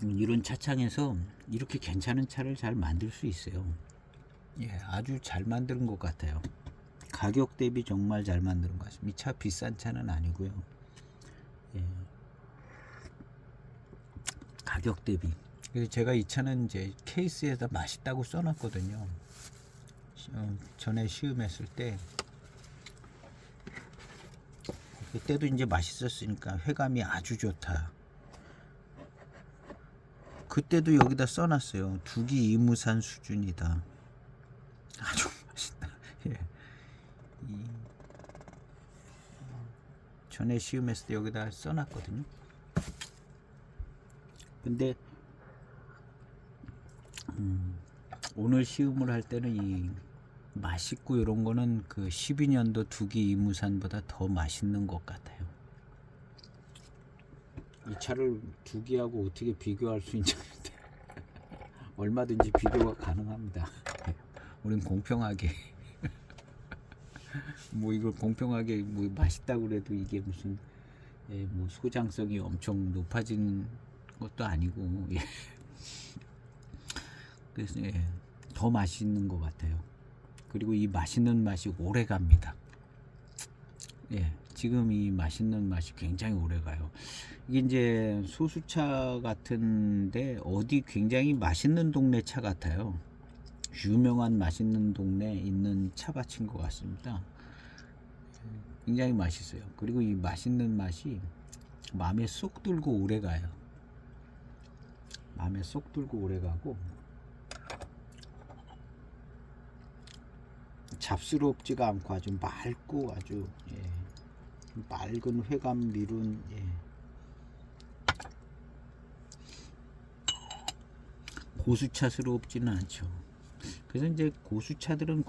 이런 차창에서 이렇게 괜찮은 차를 잘 만들 수 있어요. 예, 아주 잘 만든 것 같아요. 가격 대비 정말 잘 만든 것 같습니다. 이 차 비싼 차는 아니고요. 예, 가격 대비. 그래서 제가 이 차는 이제 케이스에다 맛있다고 써놨거든요. 전에 시음했을 때, 그때도 이제 맛있었으니까 회감이 아주 좋다. 그때도 여기다 써놨어요. 두기 이무산 수준이다. 아주 맛있다. 예. 전에 시음했을 때 여기다 써놨거든요. 근데 오늘 시음을 할 때는 이 맛있고 이런 거는 그 12년도 두기 이무산보다 더 맛있는 것 같아요. 이 차를 두기하고 어떻게 비교할 수 있는지 얼마든지 비교가 가능합니다. 우린 공평하게 뭐 이걸 공평하게 뭐 맛있다고 그래도 이게 무슨, 예, 뭐 소장성이 엄청 높아진 것도 아니고, 예. 그래서, 예, 더 맛있는 것 같아요. 그리고 이 맛있는 맛이 오래 갑니다. 예, 지금 이 맛있는 맛이 굉장히 오래 가요. 이게 이제 소수차 같은데 어디 굉장히 맛있는 동네 차 같아요. 유명한 맛있는 동네에 있는 차밭인 것 같습니다. 굉장히 맛있어요. 그리고 이 맛있는 맛이 마음에 쏙 들고 오래 가요. 마음에 쏙 들고 오래 가고 잡스럽지가 않고 아주 맑고 아주, 예, 맑은 회감 미룬, 예, 고수차스럽지는 않죠. 그래서 이제 고수차들은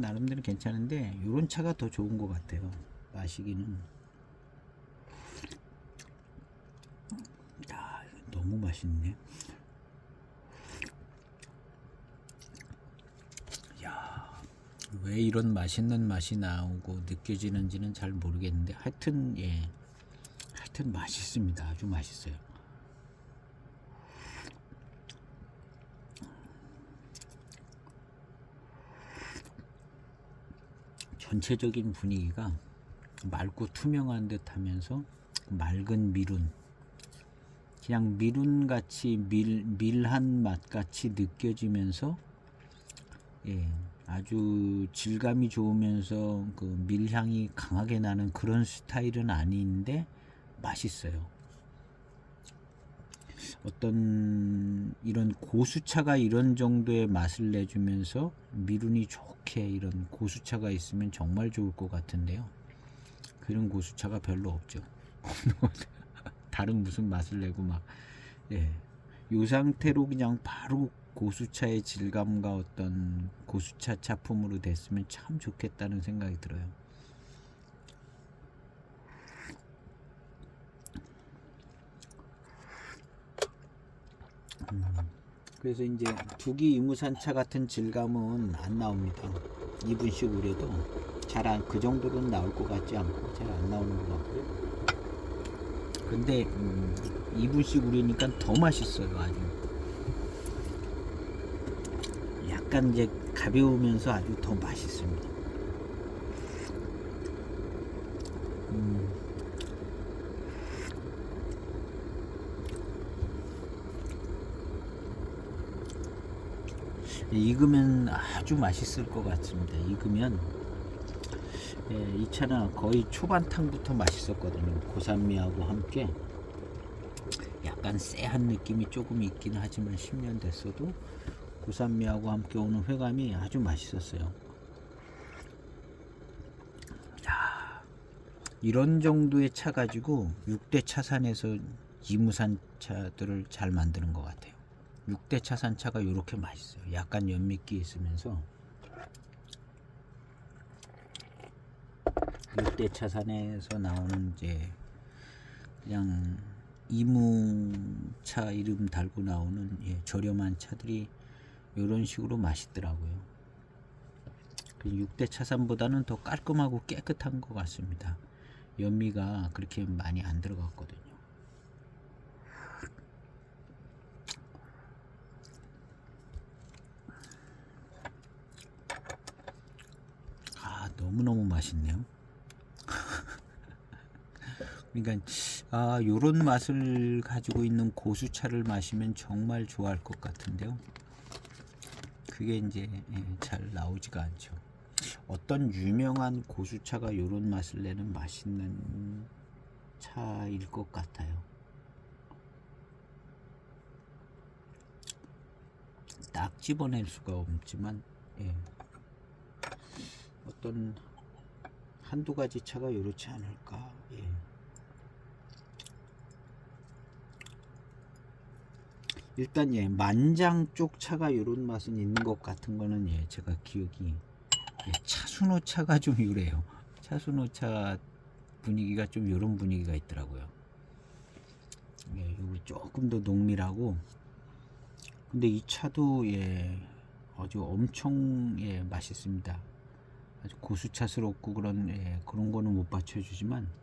나름대로 괜찮은데 이런 차가 더 좋은 것 같아요. 마시기는. 야, 너무 맛있네. 야, 왜 이런 맛있는 맛이 나오고 느껴지는지는 잘 모르겠는데 하여튼 하여튼 맛있습니다. 아주 맛있어요. 전체적인 분위기가 맑고 투명한 듯 하면서 맑은 미룬, 그냥 미룬같이 밀한 맛같이 느껴지면서 아주 질감이 좋으면서 그 밀향이 강하게 나는 그런 스타일은 아닌데 맛있어요. 어떤 이런 고수차가 이런 정도의 맛을 내주면서 미룬이 좋게 이런 고수차가 있으면 정말 좋을 것 같은데요. 그런 고수차가 별로 없죠. 다른 무슨 맛을 내고 막 이 상태로 그냥 바로 고수차의 질감과 어떤 고수차 차품으로 됐으면 참 좋겠다는 생각이 들어요. 그래서 이제 두기 이무산차 같은 질감은 안 나옵니다. 2분씩 우려도 그 정도로는 나올 것 같지 않고 잘 안 나오는 것 같고요. 근데 2분씩 우리니까 더 맛있어요. 아주 약간 이제 가벼우면서 아주 더 맛있습니다. 익으면 아주 맛있을 것 같습니다. 익으면 이 차는 거의 초반탕부터 맛있었거든요. 고산미하고 함께 약간 쎄한 느낌이 조금 있긴 하지만 10년 됐어도 고산미하고 함께 오는 회감이 아주 맛있었어요. 야, 이런 정도의 차 가지고 6대 차산에서 이무산 차들을 잘 만드는 것 같아요. 6대 차산 차가 이렇게 맛있어요. 약간 연미기 있으면서 6대 차산에서 나오는 이제 그냥 이무차 이름 달고 나오는 저렴한 차들이 이런 식으로 맛있더라고요. 6대 차산보다는 더 깔끔하고 깨끗한 것 같습니다. 연미가 그렇게 많이 안 들어갔거든요. 너무너무 맛있네요. 그러니까 요런 맛을 가지고 있는 고수차를 마시면 정말 좋아할 것 같은데요. 그게 이제 잘 나오지가 않죠. 어떤 유명한 고수차가 요런 맛을 내는 맛있는 차일 것 같아요. 딱 집어낼 수가 없지만 어떤 한두 가지 차가 요렇지 않을까. 일단 만장 쪽 차가 요런 맛은 있는 것 같은 거는 제가 기억이 차순호차가 좀 요래요. 차순호차 분위기가 좀 요런 분위기가 있더라고요. 요거 조금 더 농밀하고, 근데 이 차도 아주 엄청 맛있습니다. 아주 고수차스럽고 그런 거는 못 받쳐주지만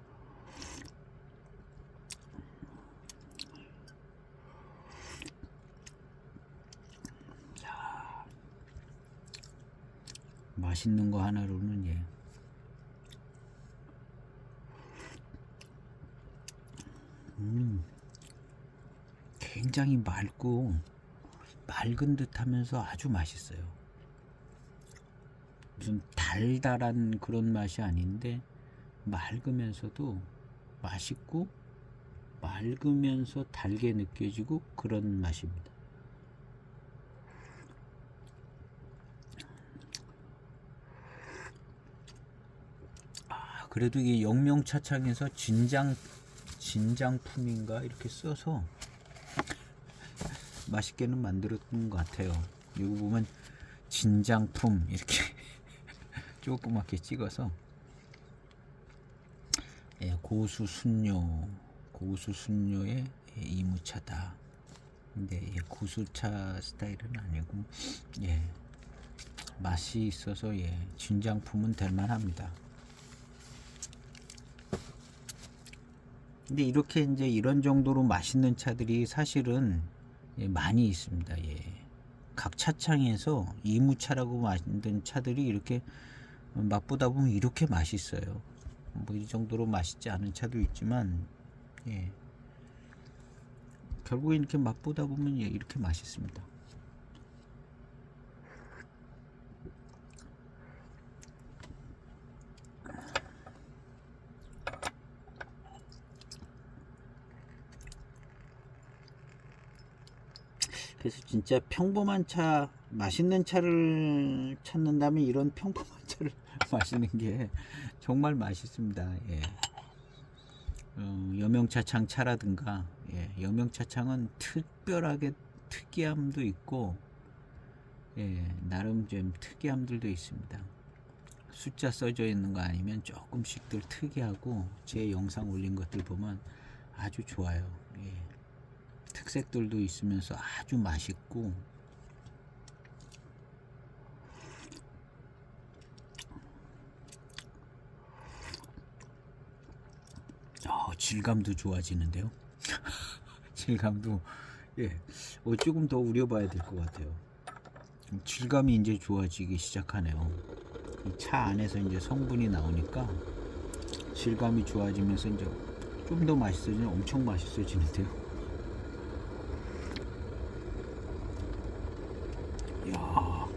맛있는 거 하나로는 굉장히 맑고 맑은 듯 하면서 아주 맛있어요. 무슨 달달한 그런 맛이 아닌데 맑으면서도 맛있고 맑으면서 달게 느껴지고 그런 맛입니다. 그래도 이게 영명차창에서 진장품인가 이렇게 써서 맛있게는 만들었던 것 같아요. 여기 보면 진장품 이렇게 조그맣게 찍어서 고수순뇨의 이무차다. 근데 고수차 스타일은 아니고 맛이 있어서 진장품은 될 만합니다. 근데 이렇게 이제 이런 정도로 맛있는 차들이 사실은 많이 있습니다. 각 차창에서 이무차라고 만든 차들이 이렇게 맛보다 보면 이렇게 맛있어요. 뭐 이 정도로 맛있지 않은 차도 있지만 결국에 이렇게 맛보다 보면 이렇게 맛있습니다. 그래서 진짜 평범한 차, 맛있는 차를 찾는다면 이런 평범한 차를 마시는 게 정말 맛있습니다. 여명차창 차라든가, 여명차창은 특별하게 특이함도 있고, 나름 좀 특이함들도 있습니다. 숫자 써져 있는 거 아니면 조금씩들 특이하고, 제 영상 올린 것들 보면 아주 좋아요. 특색들도 있으면서 아주 맛있고, 질감도 좋아지는데요. 질감도 조금 더 우려봐야 될 것 같아요. 질감이 이제 좋아지기 시작하네요. 이 차 안에서 이제 성분이 나오니까 질감이 좋아지면서 이제 좀 더 맛있어지면 엄청 맛있어지는데요. 이야.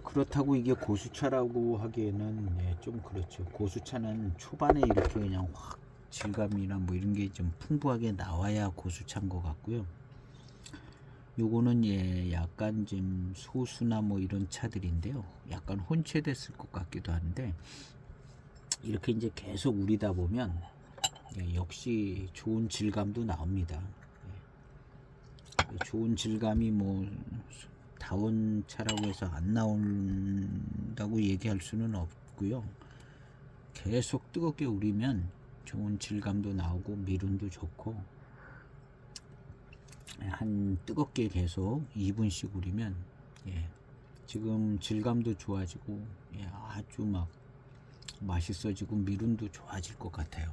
그렇다고 이게 고수차라고 하기에는 좀 그렇죠. 고수차는 초반에 이렇게 그냥 확 질감이나 뭐 이런 게 좀 풍부하게 나와야 고수차인 것 같고요. 요거는 약간 좀 소수나 뭐 이런 차들인데요. 약간 혼채됐을 것 같기도 한데, 이렇게 이제 계속 우리다 보면 역시 좋은 질감도 나옵니다. 좋은 질감이 뭐 다운 차라고 해서 안 나온다고 얘기할 수는 없고요. 계속 뜨겁게 우리면 좋은 질감도 나오고 미륜도 좋고, 한 뜨겁게 계속 2분씩 우리면 지금 질감도 좋아지고 아주 막 맛있어지고 미륜도 좋아질 것 같아요.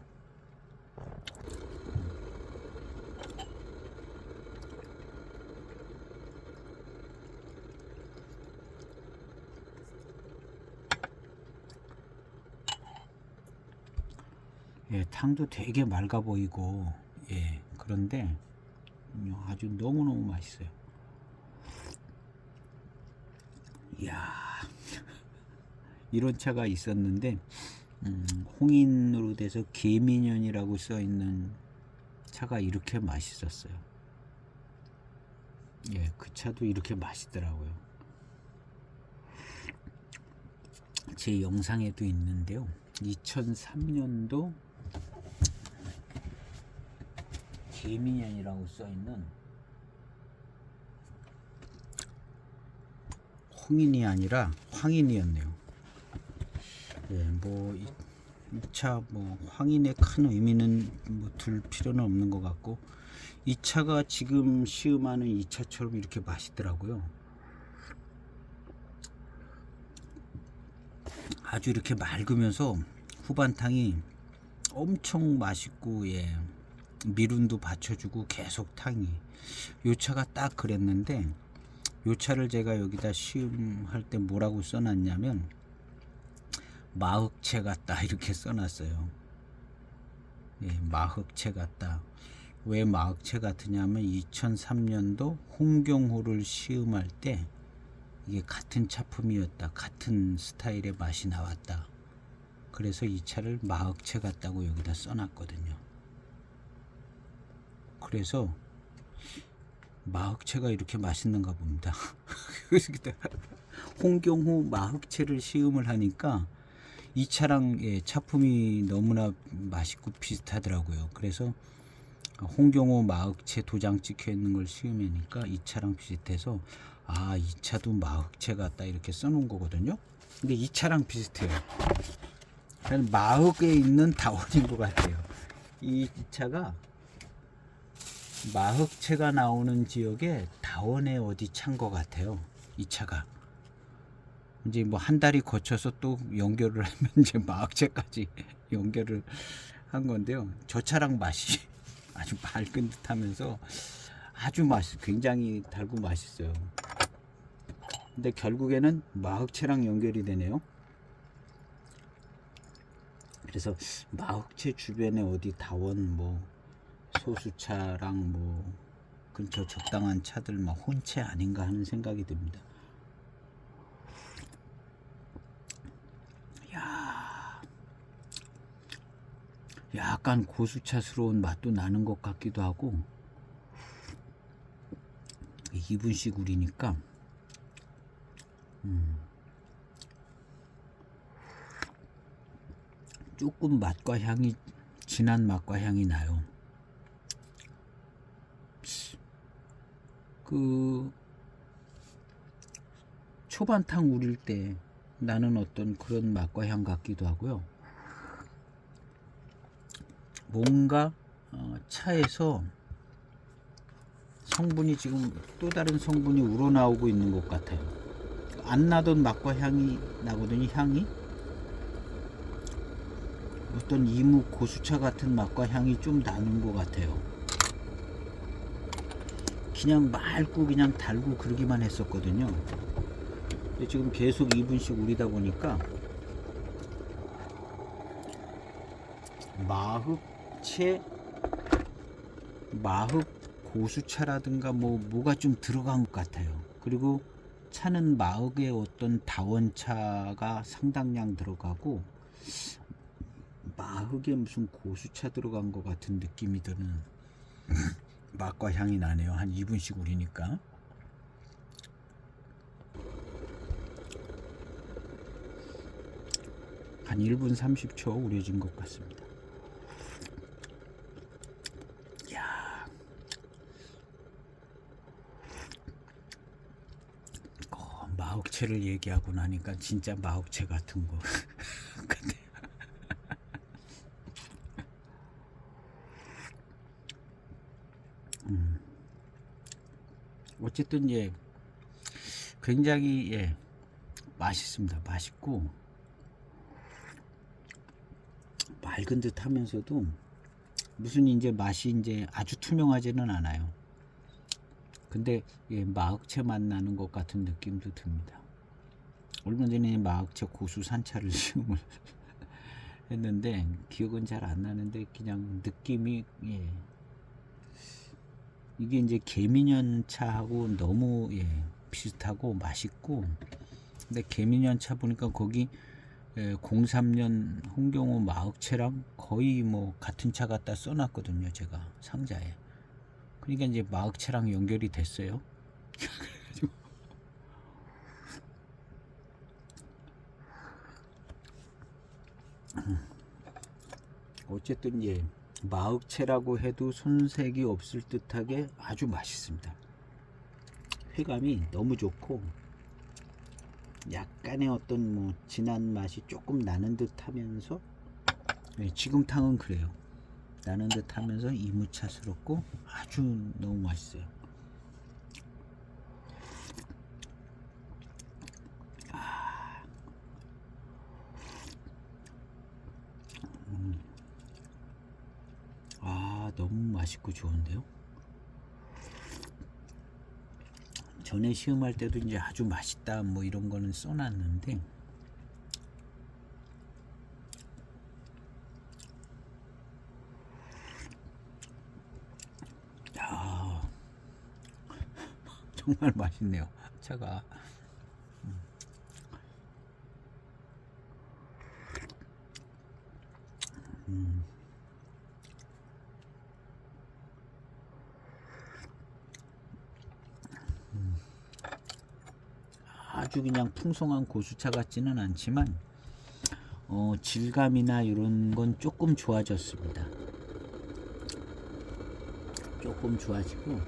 탕도 되게 맑아 보이고 그런데 아주 너무너무 맛있어요. 이야, 이런 차가 있었는데 홍인으로 돼서 계민연이라고 써 있는 차가 이렇게 맛있었어요. 그 차도 이렇게 맛있더라고요. 제 영상에도 있는데요. 2003년도 계민연이라고 써 있는 홍인이 아니라 황인이었네요. 뭐 이 차 뭐 황인의 큰 의미는 뭐 둘 필요는 없는 것 같고, 이 차가 지금 시음하는 이 차처럼 이렇게 맛있더라고요. 아주 이렇게 맑으면서 후반탕이 엄청 맛있고 미륜도 받쳐주고 계속 탕이, 요 차가 딱 그랬는데, 요 차를 제가 여기다 시음할 때 뭐라고 써놨냐면 마흑채 같다 이렇게 써놨어요. 마흑채 같다. 왜 마흑채 같으냐면 2003년도 홍경호를 시음할 때 이게 같은 차품이었다, 같은 스타일의 맛이 나왔다. 그래서 이 차를 마흑채 같다고 여기다 써놨거든요. 그래서 마흑채가 이렇게 맛있는가 봅니다. 홍경호 마흑채를 시음을 하니까 이 차랑 차품이 너무나 맛있고 비슷하더라고요. 그래서 홍경호 마흑채 도장 찍혀 있는 걸 시음하니까 이 차랑 비슷해서 아, 이 차도 마흑채 같다 이렇게 써놓은 거거든요. 근데 이 차랑 비슷해요. 마흑에 있는 다원인 것 같아요. 이 차가 마흑채가 나오는 지역에 다원에 어디 찬 것 같아요. 이 차가 이제 뭐 한 달이 거쳐서 또 연결을 하면 이제 마흑채까지 연결을 한 건데요. 저 차랑 맛이 아주 맑은 듯하면서 아주 굉장히 달고 맛있어요. 근데 결국에는 마흑채랑 연결이 되네요. 그래서 마흑채 주변에 어디 다원 뭐 소수차랑 뭐 근처 적당한 차들 막 혼채 아닌가 하는 생각이 듭니다. 야, 약간 고수차스러운 맛도 나는 것 같기도 하고 2분씩 우리니까 조금 맛과 향이 진한 맛과 향이 나요. 그 초반탕 우릴 때 나는 어떤 그런 맛과 향 같기도 하고요. 뭔가 차에서 성분이 지금 또 다른 성분이 우러나오고 있는 것 같아요. 안 나던 맛과 향이 나거든요. 향이 어떤 이무 고수차 같은 맛과 향이 좀 나는 것 같아요. 그냥 맑고 그냥 달고 그러기만 했었거든요. 근데 지금 계속 2분씩 우리다 보니까 마흑 고수차라든가 뭐가 좀 들어간 것 같아요. 그리고 차는 마흑의 어떤 다원차가 상당량 들어가고 마흑에 무슨 고수차 들어간 것 같은 느낌이 드는 맛과 향이 나네요. 한 2분씩 우리니까. 한 1분 30초 우려진 것 같습니다. 야, 마흑채를 얘기하고 나니까 진짜 마흑채 같은 거 같아요. 어쨌든 예, 굉장히 예, 맛있습니다. 맛있고 맑은 듯 하면서도 무슨 이제 맛이 이제 아주 투명하지는 않아요. 근데 예, 마흑채 맛 나는 것 같은 느낌도 듭니다. 얼마 전에 마흑채 고수 산차를 시음을 했는데 기억은 잘 안 나는데 그냥 느낌이 예, 이게 이제 개미년차하고 너무 예, 비슷하고 맛있고 근데 개미년차 보니까 거기 03년 홍경호 마흑채랑 거의 뭐 같은 차 갖다 써놨거든요. 제가 상자에. 그러니까 이제 마흑채랑 연결이 됐어요. 어쨌든 예, 마흑채라고 해도 손색이 없을 듯하게 아주 맛있습니다. 회감이 너무 좋고 약간의 어떤 뭐 진한 맛이 조금 나는 듯하면서 네, 지금 탕은 그래요. 나는 듯하면서 이무차스럽고 아주 너무 맛있어요. 너무 맛있고 좋은데요. 전에 시음할 때도 이제 아주 맛있다 뭐 이런 거는 써놨는데 정말 맛있네요. 차가 아주 그냥 풍성한 고수차 같지는 않지만 질감이나 이런 건 조금 좋아졌습니다. 조금 좋아지고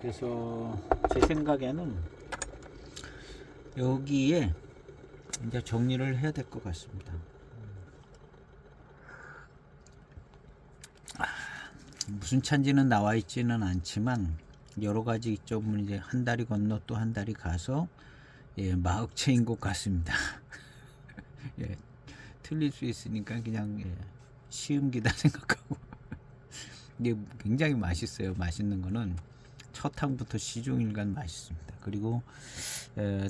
그래서 제 생각에는 여기에 이제 정리를 해야 될 것 같습니다. 무슨 차인지는 나와 있지는 않지만 여러 가지 좀 이제 한 다리 건너 또 한 다리 가서 마흑채인 것 같습니다. 예, 틀릴 수 있으니까 그냥 시음기다 생각하고 이게 굉장히 맛있어요. 맛있는 거는 첫 항부터 시종일관 맛있습니다. 그리고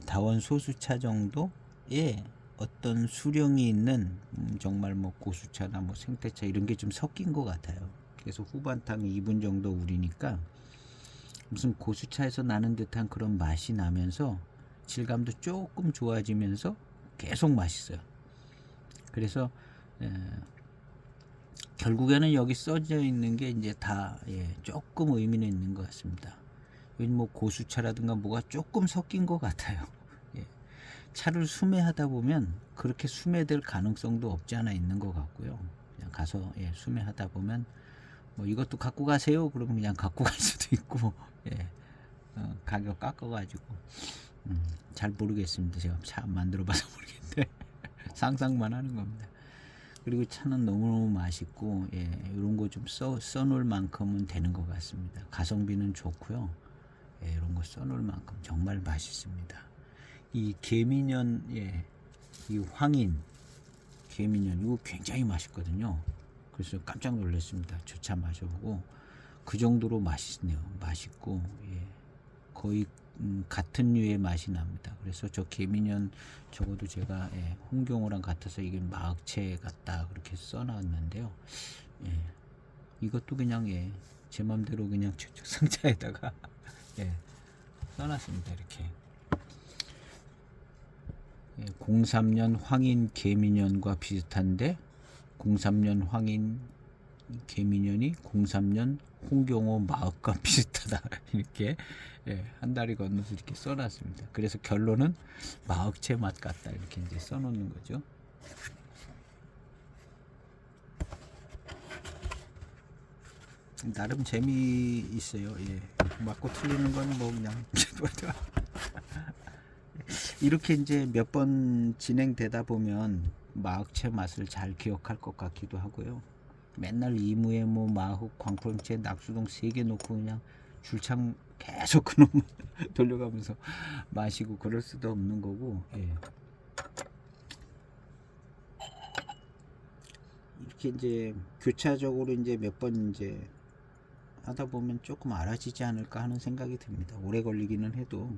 다원 소수차 정도의 어떤 수령이 있는 정말 뭐 고수차나 뭐 생태차 이런 게 좀 섞인 것 같아요. 그래서 후반탕 2분 정도 우리니까 무슨 고수차에서 나는 듯한 그런 맛이 나면서 질감도 조금 좋아지면서 계속 맛있어요. 그래서 결국에는 여기 써져 있는 게 이제 다 조금 의미는 있는 것 같습니다. 요즘 뭐 고수차라든가 뭐가 조금 섞인 것 같아요. 차를 수매하다 보면 그렇게 수매될 가능성도 없지 않아 있는 것 같고요. 그냥 가서 수매하다 보면 뭐 이것도 갖고 가세요. 그러면 그냥 갖고 갈 수도 있고 가격 깎아가지고 잘 모르겠습니다. 제가 차 안 만들어봐서 모르겠는데 상상만 하는 겁니다. 그리고 차는 너무너무 맛있고 이런 거 좀 써놓을 만큼은 되는 것 같습니다. 가성비는 좋고요. 이런 거 써놓을 만큼 정말 맛있습니다. 이 개미년 이 황인 개미년 이거 굉장히 맛있거든요. 그래서 깜짝 놀랐습니다. 저 차 마셔보고 그 정도로 맛있네요. 맛있고 거의 같은 류의 맛이 납니다. 그래서 저 개미년 적어도 제가 홍경호랑 같아서 이게 마흑채 같다 그렇게 써놨는데요. 이것도 그냥 제 맘대로 그냥 저쪽 상자에다가 써놨습니다. 이렇게 03년 황인 개미년과 비슷한데 03년 황인 개미년이 03년 홍경호 마흑과 비슷하다 이렇게 한 다리 건너서 이렇게 써놨습니다. 그래서 결론은 마흑채 맛 같다 이렇게 이제 써놓는 거죠. 나름 재미 있어요. 맞고 틀리는 건 뭐 그냥 이렇게 이제 몇 번 진행되다 보면 마흑채 맛을 잘 기억할 것 같기도 하고요. 맨날 이무에 뭐 마흑, 광포름채, 낙수동 3개 놓고 그냥 줄창 계속 그놈 돌려가면서 마시고 그럴 수도 없는 거고 이렇게 이제 교차적으로 이제 몇 번 이제 하다 보면 조금 알아지지 않을까 하는 생각이 듭니다. 오래 걸리기는 해도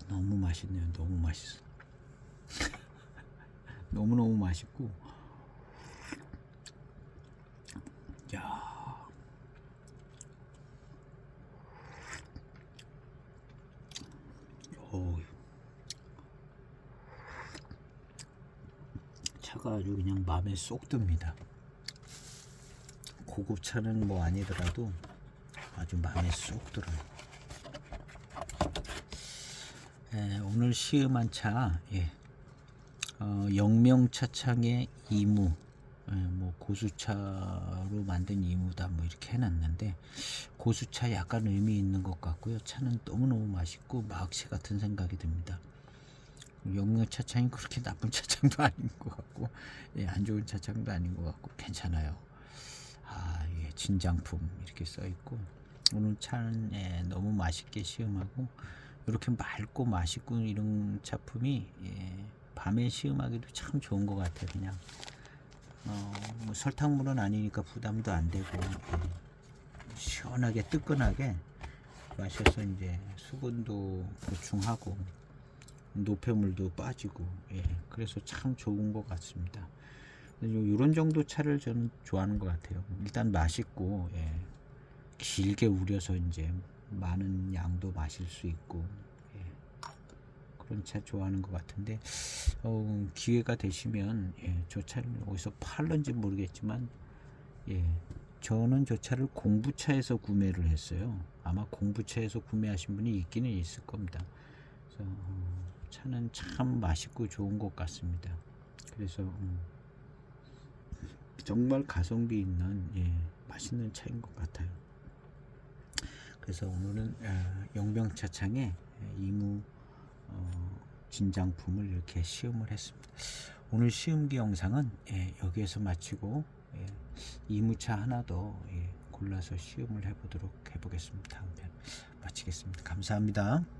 너무 맛있네요. 너무 맛있어. 너무너무 맛있고 야 차가 아주 그냥 마음에 쏙 듭니다. 고급차는 뭐 아니더라도 아주 마음에 쏙 들어요. 오늘 시음한 차 영명차창의 이무 뭐 고수차로 만든 이무다 뭐 이렇게 해놨는데 고수차 약간 의미 있는 것 같고요. 차는 너무너무 맛있고 마흑채 같은 생각이 듭니다. 영명차창이 그렇게 나쁜 차창도 아닌 것 같고 안 좋은 차창도 아닌 것 같고 괜찮아요. 진장품 이렇게 써있고 오늘 차는 너무 맛있게 시음하고 이렇게 맑고 맛있고 이런 차품이 밤에 시음하기도 참 좋은 것 같아요. 그냥 뭐 설탕물은 아니니까 부담도 안 되고 시원하게 뜨끈하게 마셔서 이제 수분도 보충하고 노폐물도 빠지고 그래서 참 좋은 것 같습니다. 이런 정도 차를 저는 좋아하는 것 같아요. 일단 맛있고 길게 우려서 이제 많은 양도 마실 수 있고 그런 차 좋아하는 것 같은데 기회가 되시면 저 차를 어디서 팔는지 모르겠지만 저는 저 차를 공부차에서 구매를 했어요. 아마 공부차에서 구매하신 분이 있기는 있을 겁니다. 그래서 차는 참 맛있고 좋은 것 같습니다. 그래서 정말 가성비 있는 맛있는 차인 것 같아요. 그래서 오늘은 영병차창에 이무 진장품을 이렇게 시음을 했습니다. 오늘 시음기 영상은 여기에서 마치고 이무차 하나 더 골라서 시음을 해보겠습니다. 다음 편 마치겠습니다. 감사합니다.